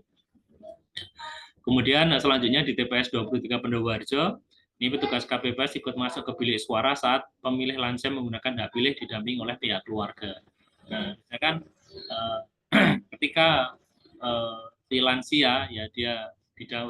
Kemudian selanjutnya di TPS 23 Pendowarjo, ini petugas KPPS ikut masuk ke bilik suara saat pemilih lansia menggunakan hak pilih didampingi oleh pihak keluarga. Nah, kan ketika si lansia ya dia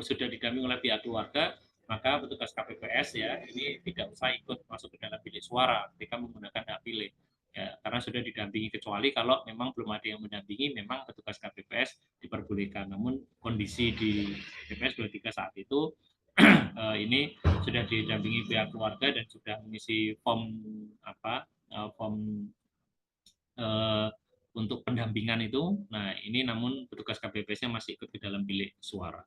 sudah didampingi oleh pihak keluarga, maka petugas KPPS ya ini tidak usah ikut masuk ke dalam bilik suara ketika menggunakan hak pilih ya, karena sudah didampingi, kecuali kalau memang belum ada yang mendampingi, memang petugas KPPS diperbolehkan. Namun kondisi di TPS 23 saat itu ini sudah didampingi pihak keluarga dan sudah mengisi form untuk pendampingan itu. Nah, ini namun petugas KPPS-nya masih ikut ke dalam bilik suara.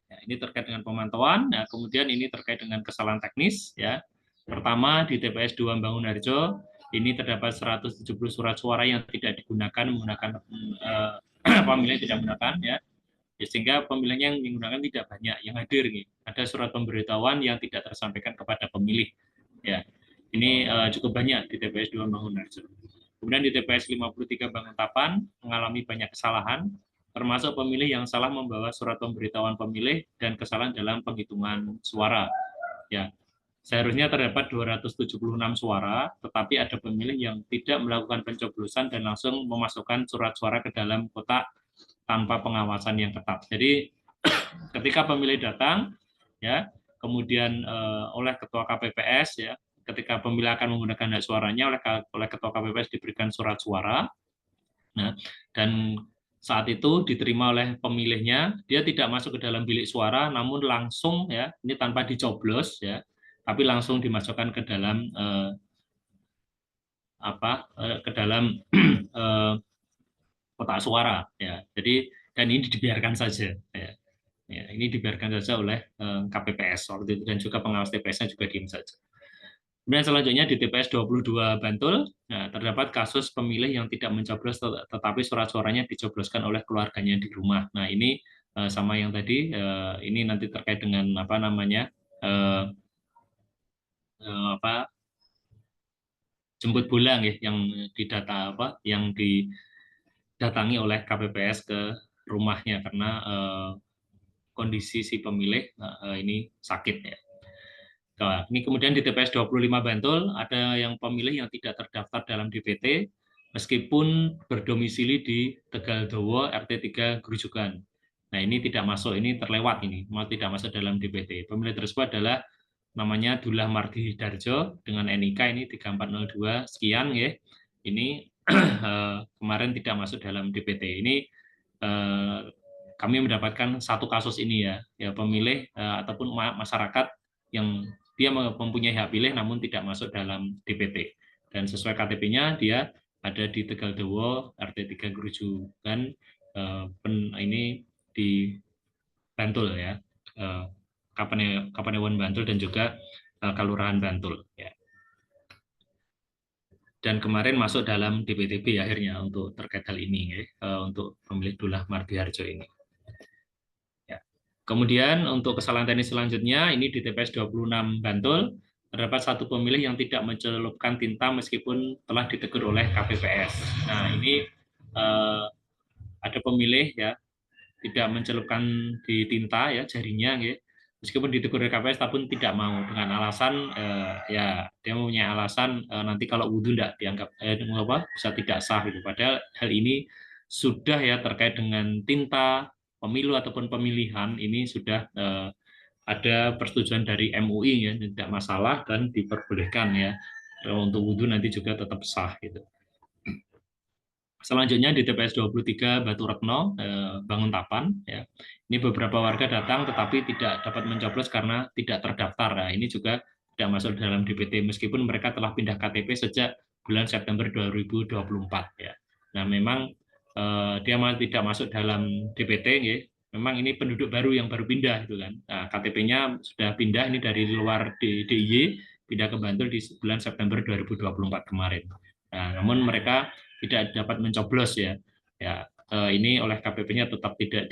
Ya, ini terkait dengan pemantauan. Nah, kemudian ini terkait dengan kesalahan teknis ya. Pertama, di TPS 2 Bangunarjo, ini terdapat 170 surat suara yang tidak digunakan menggunakan pemilih tidak menggunakan ya. Sehingga pemilihnya yang menggunakan tidak banyak yang hadir nih. Ada surat pemberitahuan yang tidak tersampaikan kepada pemilih. Ya. Ini cukup banyak di TPS 2 Bangunarjo. Kemudian di TPS 53 Banguntapan mengalami banyak kesalahan, termasuk pemilih yang salah membawa surat pemberitahuan pemilih dan kesalahan dalam penghitungan suara. Ya, seharusnya terdapat 276 suara, tetapi ada pemilih yang tidak melakukan pencoblosan dan langsung memasukkan surat suara ke dalam kotak tanpa pengawasan yang ketat. Jadi ketika pemilih datang, ya, kemudian oleh ketua KPPS, ya, ketika pemilih akan menggunakan hak suaranya oleh ketua KPPS diberikan surat suara, nah, dan saat itu diterima oleh pemilihnya, dia tidak masuk ke dalam bilik suara, namun langsung ya, ini tanpa dicoblos ya, tapi langsung dimasukkan ke dalam ke dalam kotak suara ya. Jadi dan ini dibiarkan saja ya. Ya, ini dibiarkan saja oleh KPPS waktu itu dan juga pengawas TPS-nya juga diam saja. Kemudian selanjutnya di TPS 22 Bantul, nah, terdapat kasus pemilih yang tidak mencoblos tetapi surat suaranya dicobloskan oleh keluarganya di rumah. Nah, ini sama yang tadi, ini nanti terkait dengan apa namanya jemput bola ya, yang didata yang didatangi oleh KPPS ke rumahnya karena kondisi si pemilih ini sakit ya. Nah, ini kemudian di TPS 25 Bantul ada yang pemilih yang tidak terdaftar dalam DPT meskipun berdomisili di Tegaldowo RT 3 Grujugan. Nah, ini tidak masuk, ini terlewat ini, tidak masuk dalam DPT. Pemilih tersebut adalah namanya Dullah Mardi Darjo dengan NIK ini 3402 sekian ya. Ini kemarin tidak masuk dalam DPT. Ini kami mendapatkan satu kasus ini ya pemilih ataupun masyarakat yang dia mempunyai hak pilih namun tidak masuk dalam DPT dan sesuai KTP-nya dia ada di Tegaldowo RT 3 Grujugan ini di Bantul ya, Kapanewon Bantul dan juga Kelurahan Bantul ya. Dan kemarin masuk dalam DPTB akhirnya untuk terkait hal ini ya, untuk pemilih Dullah Mardi Harjo ini. Kemudian untuk kesalahan teknis selanjutnya, ini di TPS 26 Bantul, terdapat satu pemilih yang tidak mencelupkan tinta meskipun telah ditegur oleh KPPS. Nah, ini ada pemilih ya tidak mencelupkan di tinta ya jarinya ya, meskipun ditegur oleh KPPS tapi tidak mau dengan alasan ya dia mempunyai alasan nanti kalau wudhu tidak dianggap bisa tidak sah gitu. Padahal hal ini sudah ya terkait dengan tinta pemilu ataupun pemilihan ini sudah ada persetujuan dari MUI ya, tidak masalah dan diperbolehkan ya untuk wudhu nanti juga tetap sah gitu. Selanjutnya di TPS 23 Batu Retno Banguntapan ya. Ini beberapa warga datang tetapi tidak dapat mencoblos karena tidak terdaftar. Nah, ini juga tidak masuk dalam DPT meskipun mereka telah pindah KTP sejak bulan September 2024 ya. Nah, memang dia tidak masuk dalam DPT ya. Memang ini penduduk baru yang baru pindah itu kan. Nah, KTP-nya sudah pindah ini dari luar DIY pindah ke Bantul di bulan September 2024 kemarin. Nah, namun mereka tidak dapat mencoblos ya. Ya, ini oleh KPP-nya tetap tidak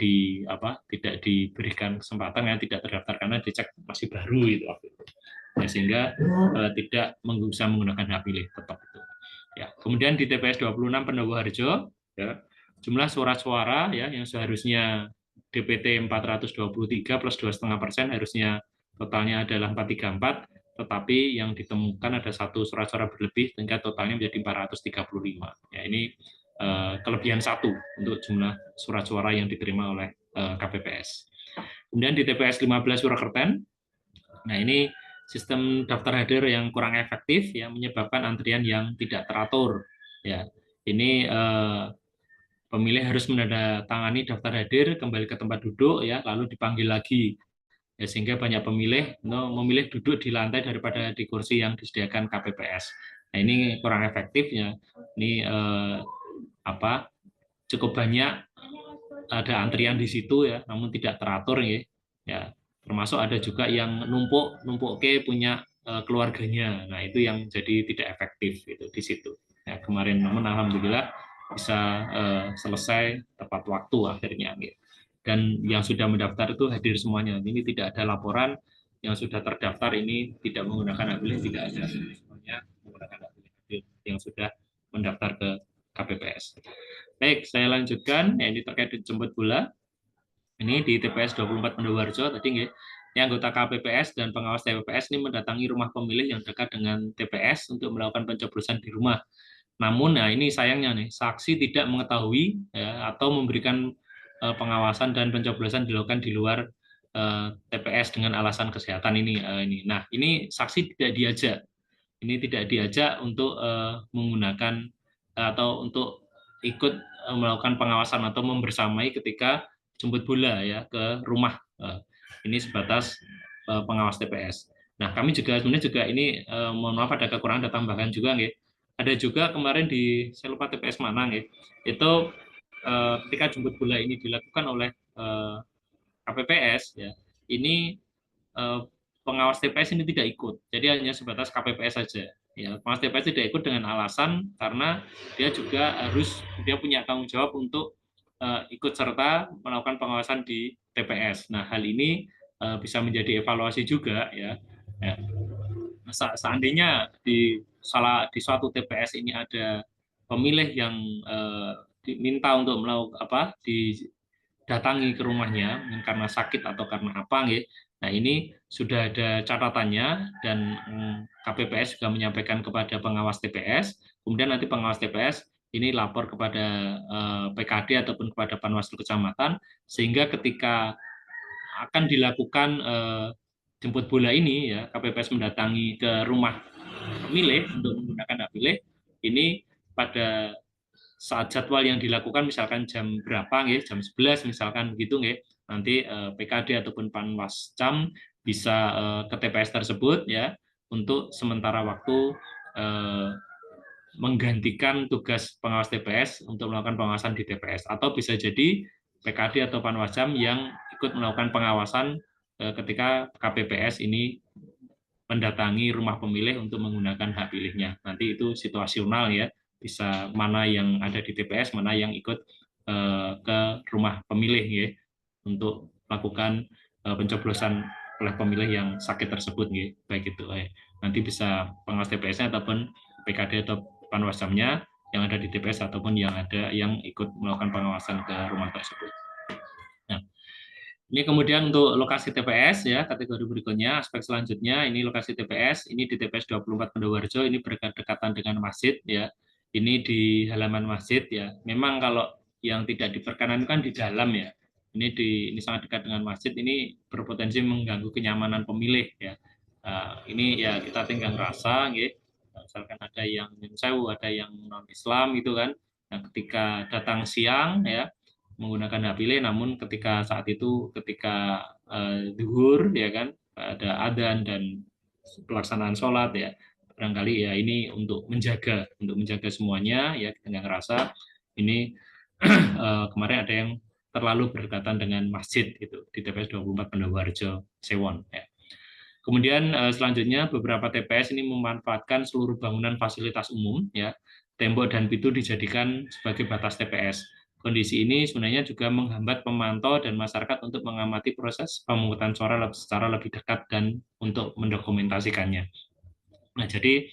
diberikan kesempatan ya, tidak terdaftar karena dicek masih baru itu waktu itu. Ya, sehingga tidak bisa menggunakan hak pilih tetap itu. Ya, kemudian di TPS 26 Pendowo Harjo ya, jumlah surat-suara ya yang seharusnya DPT 423 plus 2,5% harusnya totalnya adalah 434, tetapi yang ditemukan ada satu surat suara berlebih sehingga totalnya menjadi 435. Ya, ini kelebihan satu untuk jumlah surat suara yang diterima oleh KPPS. Kemudian di TPS 15 Surakerten, nah ini sistem daftar hadir yang kurang efektif ya menyebabkan antrian yang tidak teratur. Ya, ini pemilih harus menandatangani daftar hadir kembali ke tempat duduk ya lalu dipanggil lagi. Ya, sehingga banyak pemilih memilih duduk di lantai daripada di kursi yang disediakan KPPS. Nah, ini kurang efektif ya. Ini cukup banyak ada antrian di situ ya, namun tidak teratur ya. Ya, termasuk ada juga yang numpuk punya keluarganya. Nah, itu yang jadi tidak efektif itu di situ. Ya, kemarin namun alhamdulillah bisa selesai tepat waktu akhirnya. Gitu. Dan yang sudah mendaftar itu hadir semuanya. Ini tidak ada laporan yang sudah terdaftar ini tidak menggunakan hak pilih, tidak ada. Semuanya menggunakan hak pilih yang sudah mendaftar ke KPPS. Baik, saya lanjutkan. Ya, ini terkait jemput bola. Ini di TPS 24 Pendowarjo tadi nggih. Ini anggota KPPS dan pengawas TPS ini mendatangi rumah pemilih yang dekat dengan TPS untuk melakukan pencoblosan di rumah. Namun, nah ini sayangnya nih, saksi tidak mengetahui ya, atau memberikan pengawasan dan pencoblosan dilakukan di luar TPS dengan alasan kesehatan ini. Nah, ini saksi tidak diajak. Ini tidak diajak untuk menggunakan atau untuk ikut melakukan pengawasan atau membersamai ketika jemput bola ya ke rumah. Ini sebatas pengawas TPS. Nah, kami juga sebenarnya juga ini mohon maaf ada kekurangan, ada tambahan juga nggih. Ada juga kemarin di saya lupa TPS mana nggih. Itu ketika jemput bola ini dilakukan oleh KPPS ya. Ini pengawas TPS ini tidak ikut. Jadi hanya sebatas KPPS saja. Ya, pengawas TPS tidak ikut dengan alasan karena dia juga dia punya tanggung jawab untuk ikut serta melakukan pengawasan di TPS. Nah, hal ini bisa menjadi evaluasi juga ya. Seandainya di suatu TPS ini ada pemilih yang diminta untuk melakukan didatangi ke rumahnya karena sakit atau karena apa nggih. Nah, ini sudah ada catatannya dan KPPS juga menyampaikan kepada pengawas TPS. Kemudian nanti pengawas TPS ini lapor kepada PKD ataupun kepada Panwaslu Kecamatan, sehingga ketika akan dilakukan jemput bola ini ya, KPPS mendatangi ke rumah pemilih untuk menggunakan hak pilih ini pada saat jadwal yang dilakukan misalkan jam berapa nggih, jam 11 misalkan begitu nggih. Nanti PKD ataupun Panwascam bisa ke TPS tersebut ya untuk sementara waktu menggantikan tugas pengawas TPS untuk melakukan pengawasan di TPS, atau bisa jadi PKD atau Panwascam yang ikut melakukan pengawasan ketika KPPS ini mendatangi rumah pemilih untuk menggunakan hak pilihnya. Nanti itu situasional ya, bisa mana yang ada di TPS, mana yang ikut ke rumah pemilih ya, untuk melakukan pencoblosan oleh pemilih yang sakit tersebut ya, baik itu nanti bisa pengawas TPS-nya ataupun PKD atau Panwascamnya yang ada di TPS ataupun yang ikut melakukan pengawasan ke rumah tersebut. Nah, ini kemudian untuk lokasi TPS ya, kategori berikutnya, aspek selanjutnya ini lokasi TPS, ini di TPS 24 Pendowarjo, ini berdekatan dengan masjid ya. Ini di halaman masjid ya. Memang kalau yang tidak diperkenankan di dalam ya. Ini sangat dekat dengan masjid, ini berpotensi mengganggu kenyamanan pemilih ya. Ini ya kita tinggal rasa gitu. Misalkan ada yang Sewu, ada yang non Islam gitu kan. Nah, ketika datang siang ya menggunakan hak pilih, namun ketika saat itu ketika zuhur ya kan ada adzan dan pelaksanaan sholat ya, barangkali ya ini untuk menjaga semuanya ya, kita nggak ngerasa ini kemarin ada yang terlalu berdekatan dengan masjid gitu di TPS 24 Pendowarjo Sewon ya. Kemudian selanjutnya beberapa TPS ini memanfaatkan seluruh bangunan fasilitas umum ya, tembok dan pintu dijadikan sebagai batas TPS. Kondisi ini sebenarnya juga menghambat pemantau dan masyarakat untuk mengamati proses pemungutan suara secara lebih dekat dan untuk mendokumentasikannya. Nah, jadi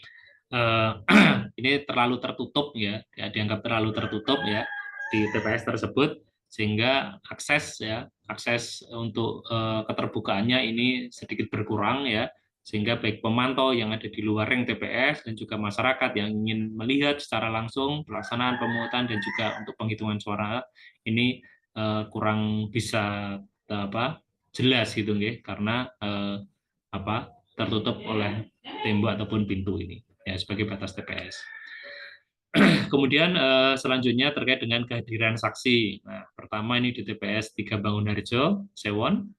ini terlalu tertutup ya, dianggap terlalu tertutup ya di TPS tersebut, sehingga akses untuk keterbukaannya ini sedikit berkurang ya, sehingga baik pemantau yang ada di luar ring TPS dan juga masyarakat yang ingin melihat secara langsung pelaksanaan pemungutan dan juga untuk penghitungan suara ini kurang bisa jelas gitu nggih, karena tertutup oleh tembok ataupun pintu ini ya sebagai batas TPS. Kemudian selanjutnya terkait dengan kehadiran saksi. Nah, pertama ini di TPS 3 Bangunharjo, Sewon.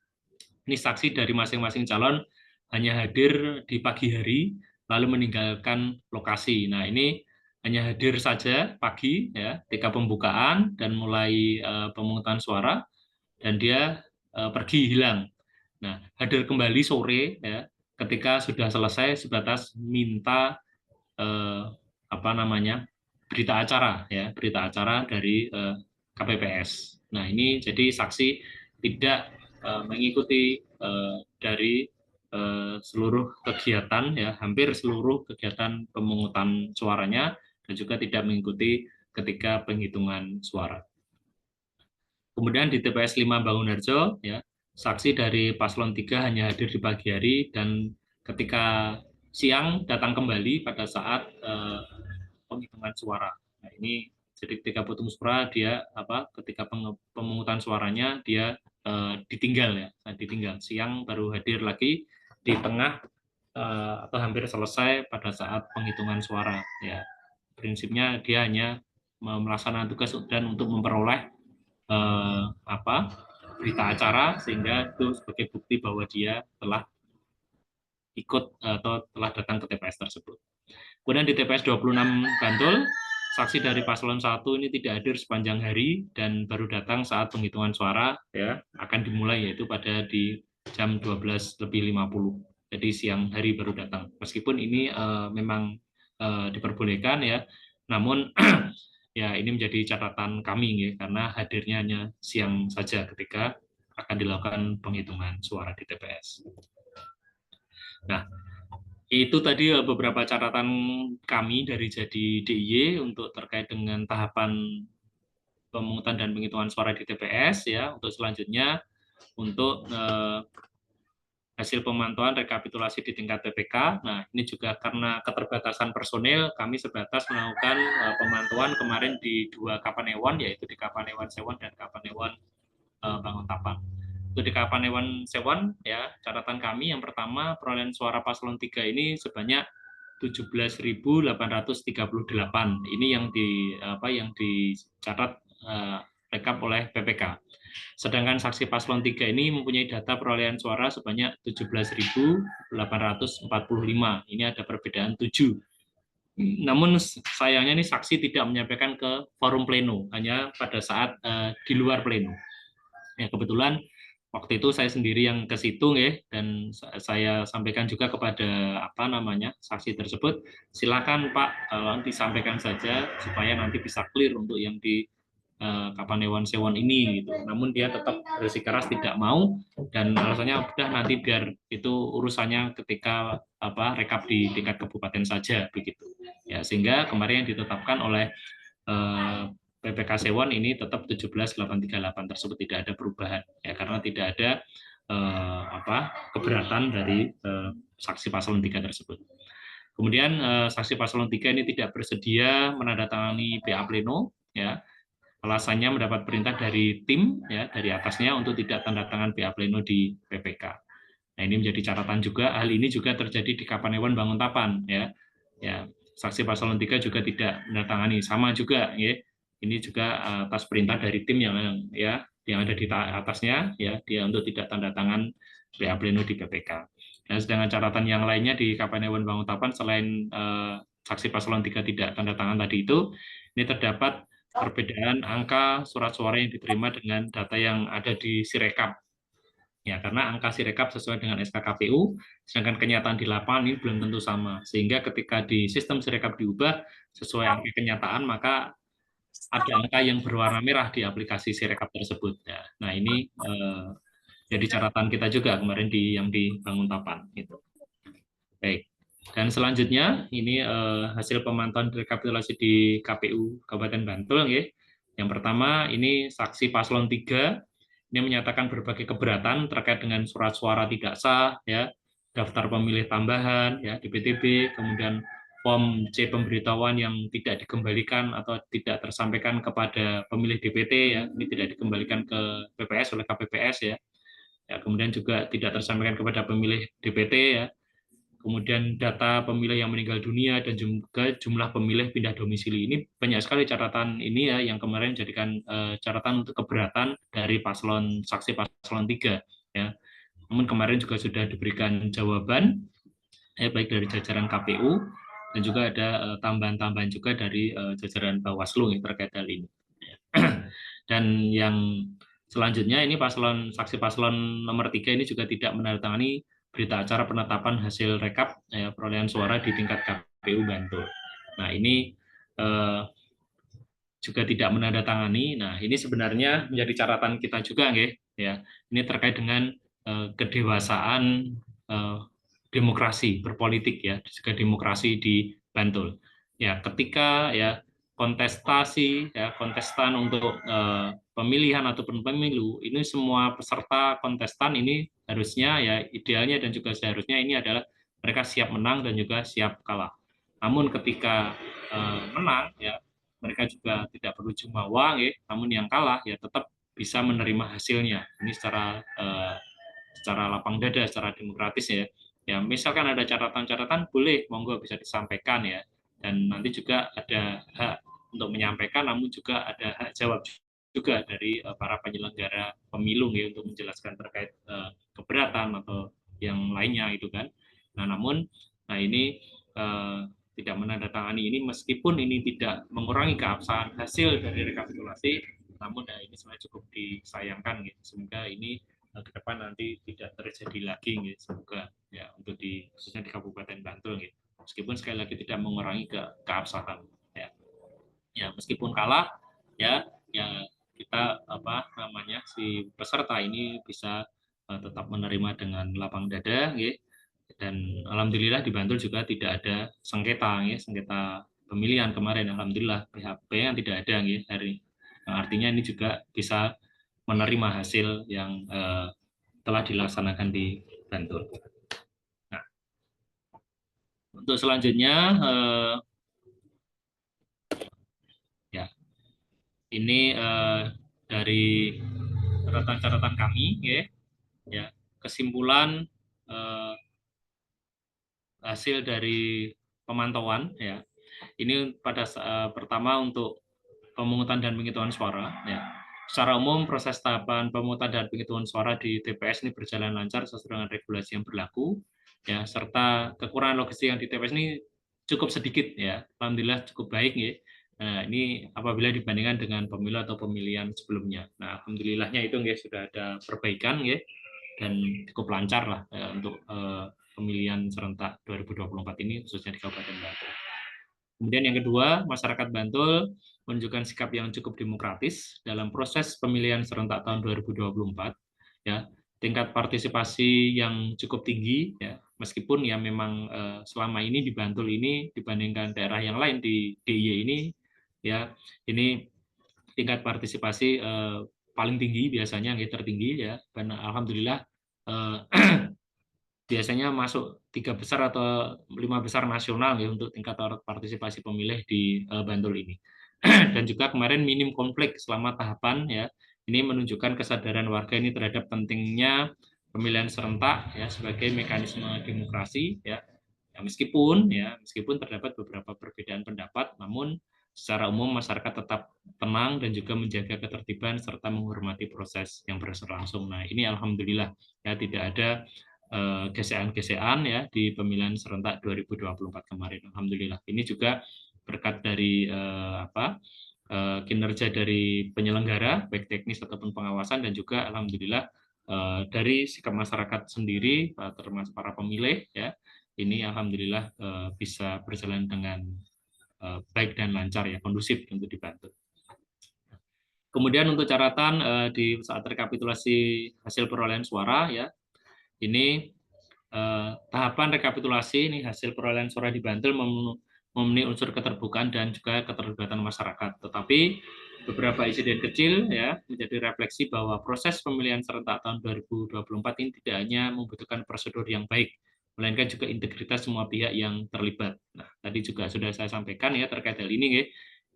Ini saksi dari masing-masing calon hanya hadir di pagi hari lalu meninggalkan lokasi. Nah, ini hanya hadir saja pagi ya, ketika pembukaan dan mulai pemungutan suara, dan dia pergi hilang. Nah, hadir kembali sore ya, ketika sudah selesai sebatas minta berita acara ya, berita acara dari KPPS. Nah, ini jadi saksi tidak mengikuti dari seluruh kegiatan ya, hampir seluruh kegiatan pemungutan suaranya, dan juga tidak mengikuti ketika penghitungan suara. Kemudian di TPS 5 Bangunarjo ya, saksi dari paslon 3 hanya hadir di pagi hari dan ketika siang datang kembali pada saat penghitungan suara. Nah, ini jadi ketika pemungutan suara dia ketika pemungutan suaranya dia ditinggal ya, ditinggal. Siang baru hadir lagi di tengah atau hampir selesai pada saat penghitungan suara ya. Prinsipnya dia hanya melaksanakan tugas dan untuk memperoleh berita acara, sehingga itu sebagai bukti bahwa dia telah ikut atau telah datang ke TPS tersebut. Kemudian di TPS 26 Bantul, saksi dari paslon 1 ini tidak hadir sepanjang hari dan baru datang saat penghitungan suara ya, akan dimulai yaitu pada di jam 12:50. Jadi siang hari baru datang. Meskipun ini memang diperbolehkan ya, namun ya ini menjadi catatan kami ya, karena hadirnya hanya siang saja ketika akan dilakukan penghitungan suara di TPS. Nah, itu tadi beberapa catatan kami dari Jadi DIY untuk terkait dengan tahapan pemungutan dan penghitungan suara di TPS ya. Untuk selanjutnya untuk hasil pemantauan rekapitulasi di tingkat PPK. Nah, ini juga karena keterbatasan personil, kami sebatas melakukan pemantauan kemarin di 2 Kapanewon, yaitu di Kapanewon Sewon dan Kapanewon Banguntapan. Untuk di Kapanewon Sewon, ya, catatan kami yang pertama, perolehan suara paslon 3 ini sebanyak 17.838. Ini yang dicatat rekap oleh PPK. Sedangkan saksi paslon 3 ini mempunyai data perolehan suara sebanyak 17.845. Ini ada perbedaan 7. Namun sayangnya ini saksi tidak menyampaikan ke forum pleno, hanya pada saat di luar pleno. Ya, kebetulan waktu itu saya sendiri yang ke situ ya, dan saya sampaikan juga kepada saksi tersebut, silakan Pak disampaikan saja supaya nanti bisa clear untuk yang di Kapanewon Sewon ini gitu. Namun dia tetap bersikeras tidak mau, dan alasannya udah nanti biar itu urusannya ketika rekap di tingkat kabupaten saja begitu. Ya, sehingga kemarin yang ditetapkan oleh PPK Sewon ini tetap 17.838 tersebut, tidak ada perubahan ya, karena tidak ada keberatan dari saksi paslon 3 tersebut. Kemudian saksi paslon 3 ini tidak bersedia menandatangani PA Pleno ya. Alasannya mendapat perintah dari tim ya, dari atasnya untuk tidak tanda tangan PA Pleno di PPK. Nah, ini menjadi catatan juga. Hal ini juga terjadi di Kapanewon Banguntapan ya. Ya, saksi paslon 3 juga tidak menandatangani, sama juga ya. Ini juga atas perintah dari tim yang ada di atasnya ya, dia untuk tidak tanda tangan PA Pleno di PPK. Dan sedangkan catatan yang lainnya di Kapanewon Banguntapan selain saksi paslon 3 tidak tanda tangan tadi itu, ini terdapat perbedaan angka surat suara yang diterima dengan data yang ada di Sirekap. Ya, karena angka Sirekap sesuai dengan SK KPU, sedangkan kenyataan di lapangan ini belum tentu sama. Sehingga ketika di sistem Sirekap diubah sesuai angka kenyataan, maka ada angka yang berwarna merah di aplikasi Sirekap tersebut. Ya, nah, ini jadi catatan kita juga kemarin yang di Banguntapan. Gitu. Baik. Dan selanjutnya ini hasil pemantauan rekapitulasi di KPU Kabupaten Bantul ya. Yang pertama ini saksi paslon 3 ini menyatakan berbagai keberatan terkait dengan surat suara tidak sah ya, daftar pemilih tambahan ya di PTB, kemudian form C pemberitahuan yang tidak dikembalikan atau tidak tersampaikan kepada pemilih DPT ya, ini tidak dikembalikan ke PPS oleh KPPS ya. Ya, kemudian juga tidak tersampaikan kepada pemilih DPT ya. Kemudian data pemilih yang meninggal dunia dan juga jumlah pemilih pindah domisili. Ini banyak sekali catatan ini ya yang kemarin jadikan catatan untuk keberatan dari saksi paslon 3 ya. Namun kemarin juga sudah diberikan jawaban baik dari jajaran KPU dan juga ada tambahan-tambahan juga dari jajaran Bawaslu yang terkait hal ini. Dan yang selanjutnya ini saksi paslon nomor 3 ini juga tidak menandatangani berita acara penetapan hasil rekap perolehan suara di tingkat KPU Bantul. Nah, ini juga tidak menandatangani. Nah, ini sebenarnya menjadi catatan kita juga, nggih, ya. Ini terkait dengan kedewasaan demokrasi berpolitik, ya, juga demokrasi di Bantul. Ya, ketika ya kontestasi, ya, kontestan untuk pemilihan ataupun pemilu, ini semua peserta kontestan ini harusnya, ya, idealnya dan juga seharusnya ini adalah mereka siap menang dan juga siap kalah. Namun ketika menang, ya, mereka juga tidak perlu jumawa, ya, namun yang kalah ya tetap bisa menerima hasilnya. Ini secara lapang dada, secara demokratis, ya. Ya, misalkan ada catatan-catatan, boleh, monggo bisa disampaikan, ya. Dan nanti juga ada hak untuk menyampaikan, namun juga ada hak jawab juga dari para penyelenggara pemilu, ya, untuk menjelaskan terkait keberatan atau yang lainnya itu kan. Nah, namun ini tidak menandatangani ini meskipun ini tidak mengurangi keabsahan hasil dari rekapitulasi, namun ini sebenarnya cukup disayangkan, gitu. Semoga ini ke depan nanti tidak terjadi lagi, gitu. Semoga ya untuk khususnya di Kabupaten Bantul, gitu. Meskipun sekali lagi tidak mengurangi keabsahan, ya. Ya, meskipun kalah, ya kita si peserta ini bisa tetap menerima dengan lapang dada, gitu. Dan alhamdulillah di Bantul juga tidak ada sengketa, ya, sengketa pemilihan kemarin, alhamdulillah PHP yang tidak ada, ya, hari. Nah, artinya ini juga bisa menerima hasil yang telah dilaksanakan di Bantul. Nah, untuk selanjutnya ya ini dari catatan kami, ya kesimpulan hasil dari pemantauan, ya. Ini pada pertama untuk pemungutan dan penghitungan suara, ya. Secara umum proses tahapan pemungutan dan penghitungan suara di TPS ini berjalan lancar sesuai dengan regulasi yang berlaku, ya, serta kekurangan logistik yang di TPS ini cukup sedikit, ya. Alhamdulillah cukup baik, ya. Nah, ini apabila dibandingkan dengan pemilu atau pemilihan sebelumnya. Nah, alhamdulillahnya itu, ya, sudah ada perbaikan, ya, dan cukup lancar lah untuk pemilihan serentak 2024 ini khususnya di Kabupaten Bantul. Kemudian yang kedua, masyarakat Bantul menunjukkan sikap yang cukup demokratis dalam proses pemilihan serentak tahun 2024. Ya, tingkat partisipasi yang cukup tinggi, ya, meskipun ya memang selama ini di Bantul ini dibandingkan daerah yang lain di DIY ini, ya, ini tingkat partisipasi paling tinggi biasanya, ya, tertinggi, ya, karena alhamdulillah biasanya masuk 3 besar atau 5 besar nasional, ya, untuk tingkat partisipasi pemilih di Bantul ini. Dan juga kemarin minim konflik selama tahapan, ya. Ini menunjukkan kesadaran warga ini terhadap pentingnya pemilihan serentak, ya, sebagai mekanisme demokrasi, ya. Ya, meskipun terdapat beberapa perbedaan pendapat, namun secara umum masyarakat tetap tenang dan juga menjaga ketertiban serta menghormati proses yang berlangsung. Nah, ini alhamdulillah, ya, tidak ada gesekan-gesekan, ya, di pemilihan serentak 2024 kemarin. Alhamdulillah. Ini juga berkat dari kinerja dari penyelenggara baik teknis ataupun pengawasan, dan juga alhamdulillah dari sikap masyarakat sendiri termasuk para pemilih, ya. Ini alhamdulillah bisa berjalan dengan baik dan lancar, ya, kondusif untuk dibantu. Kemudian untuk catatan di saat rekapitulasi hasil perolehan suara, ya, ini tahapan rekapitulasi ini hasil perolehan suara di Bantul memenuhi unsur keterbukaan dan juga keterlibatan masyarakat. Tetapi beberapa insiden kecil, ya, menjadi refleksi bahwa proses pemilihan serentak tahun 2024 ini tidak hanya membutuhkan prosedur yang baik, melainkan juga integritas semua pihak yang terlibat. Nah, tadi juga sudah saya sampaikan, ya, terkait hal ini, ya.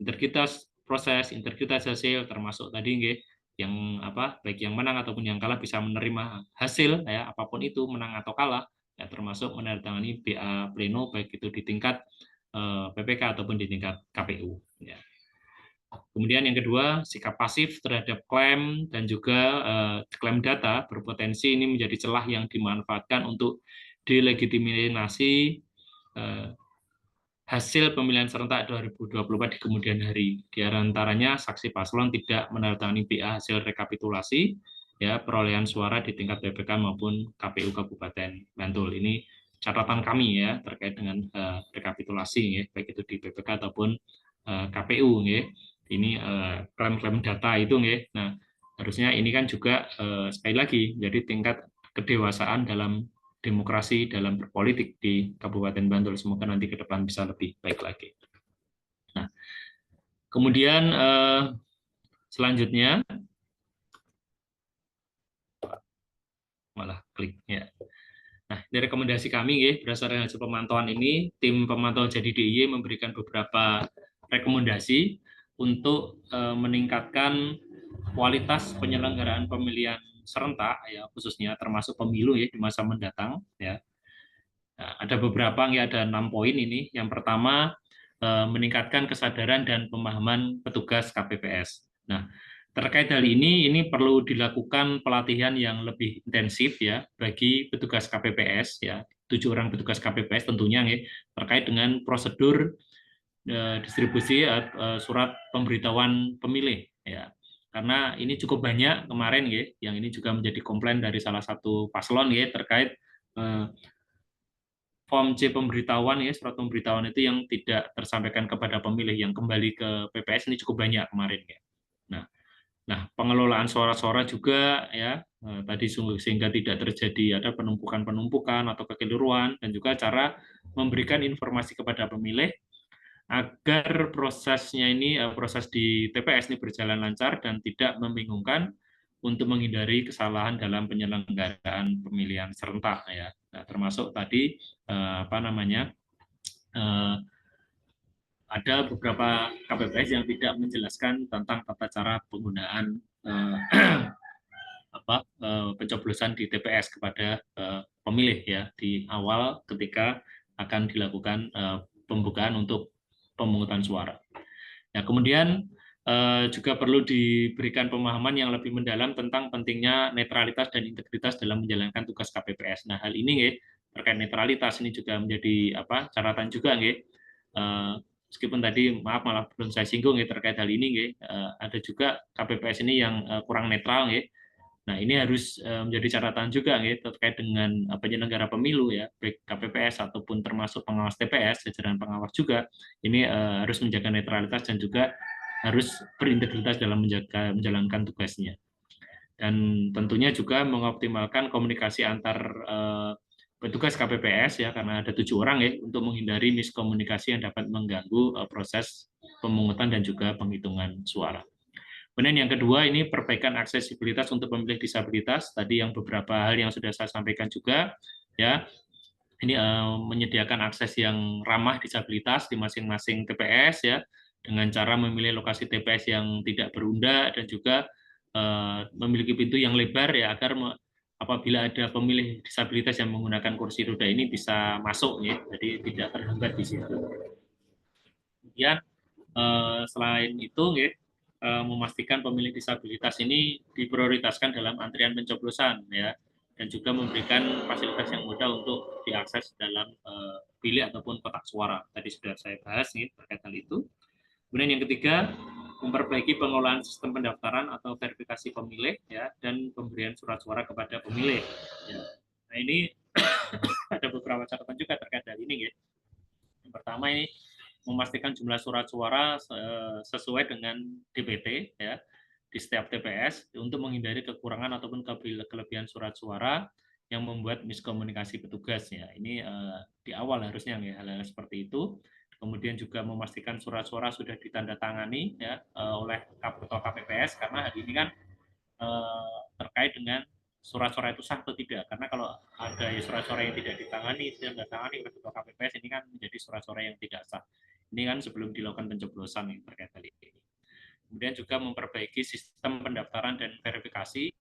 Integritas proses, integritas hasil, termasuk tadi, ya, yang baik yang menang ataupun yang kalah bisa menerima hasil, ya, apapun itu, menang atau kalah, ya, termasuk menandatangani BA pleno baik itu di tingkat PPK ataupun di tingkat KPU, ya. Kemudian yang kedua, sikap pasif terhadap klaim dan juga klaim data berpotensi ini menjadi celah yang dimanfaatkan untuk delegitimasi hasil pemilihan serentak 2024 di kemudian hari. Di antaranya saksi paslon tidak menandatangani BA hasil rekapitulasi, ya perolehan suara di tingkat PPK maupun KPU Kabupaten Bantul. Ini catatan kami ya terkait dengan rekapitulasi ya, baik itu di PPK ataupun KPU ya. Ini klaim-klaim data itu ya. Nah, harusnya ini kan juga sekali lagi jadi tingkat kedewasaan dalam demokrasi dalam berpolitik di Kabupaten Bantul. Semoga nanti ke depan bisa lebih baik lagi. Nah, kemudian selanjutnya malah klik ya. Nah, dari rekomendasi kami ya, berdasarkan hasil pemantauan ini, tim pemantau Jadi DIY memberikan beberapa rekomendasi untuk meningkatkan kualitas penyelenggaraan pemilihan serentak ya, khususnya termasuk pemilu ya di masa mendatang ya. Nah, ada beberapa ya, ada 6 poin ini. Yang pertama, meningkatkan kesadaran dan pemahaman petugas KPPS. Nah, terkait hal ini perlu dilakukan pelatihan yang lebih intensif ya bagi petugas KPPS ya, 7 orang petugas KPPS tentunya ya, terkait dengan prosedur distribusi surat pemberitahuan pemilih ya. Karena ini cukup banyak kemarin ya, yang ini juga menjadi komplain dari salah satu paslon ya terkait form C pemberitahuan ya, surat pemberitahuan itu yang tidak tersampaikan kepada pemilih, yang kembali ke PPS ini cukup banyak kemarin ya. Nah, pengelolaan suara-suara juga ya tadi sehingga tidak terjadi ada penumpukan atau kekeliruan, dan juga cara memberikan informasi kepada pemilih agar prosesnya ini proses di TPS ini berjalan lancar dan tidak membingungkan untuk menghindari kesalahan dalam penyelenggaraan pemilihan serentak ya. Nah, termasuk tadi ada beberapa KPPS yang tidak menjelaskan tentang tata cara penggunaan pencoblosan di TPS kepada pemilih ya di awal ketika akan dilakukan pembukaan untuk pemungutan suara. Nah, kemudian juga perlu diberikan pemahaman yang lebih mendalam tentang pentingnya netralitas dan integritas dalam menjalankan tugas KPPS. Nah, hal ini ya, terkait netralitas ini juga menjadi catatan juga ya. Meskipun tadi maaf malah belum saya singgung ya terkait hal ini ya, ada juga KPPS ini yang kurang netral ya. Nah, ini harus menjadi catatan juga ya terkait dengan penyelenggara pemilu ya, baik KPPS ataupun termasuk pengawas TPS, jajaran pengawas juga. Ini harus menjaga netralitas dan juga harus berintegritas dalam menjalankan tugasnya. Dan tentunya juga mengoptimalkan komunikasi antar petugas KPPS ya, karena ada 7 orang ya, untuk menghindari miskomunikasi yang dapat mengganggu proses pemungutan dan juga penghitungan suara. Kemudian yang kedua ini perbaikan aksesibilitas untuk pemilih disabilitas. Tadi yang beberapa hal yang sudah saya sampaikan juga ya. Ini menyediakan akses yang ramah disabilitas di masing-masing TPS ya, dengan cara memilih lokasi TPS yang tidak berunda dan juga memiliki pintu yang lebar ya, agar apabila ada pemilih disabilitas yang menggunakan kursi roda ini bisa masuk ya, jadi tidak terhambat di situ. Kemudian selain itu ya, memastikan pemilih disabilitas ini diprioritaskan dalam antrian pencoblosan ya, dan juga memberikan fasilitas yang mudah untuk diakses dalam bilik ataupun kotak suara. Tadi sudah saya bahas nih terkait hal itu. Kemudian yang ketiga, memperbaiki pengelolaan sistem pendaftaran atau verifikasi pemilih ya, dan pemberian surat suara kepada pemilih. Ya. Nah, ini ada beberapa catatan juga terkait hal ini ya. Yang pertama ini memastikan jumlah surat suara sesuai dengan DPT ya di setiap TPS untuk menghindari kekurangan ataupun kelebihan surat suara yang membuat miskomunikasi petugas ya. Ini di awal harusnya ya, hal-hal seperti itu. Kemudian juga memastikan surat suara sudah ditandatangani ya oleh Ketua KPPS, karena hari ini kan terkait dengan surat suara itu sah atau tidak. Karena kalau ada surat suara yang tidak ditandatangani oleh Ketua KPPS, ini kan menjadi surat suara yang tidak sah. Ini kan sebelum dilakukan pencoblosan yang terkait hal ini. Kemudian juga memperbaiki sistem pendaftaran dan verifikasi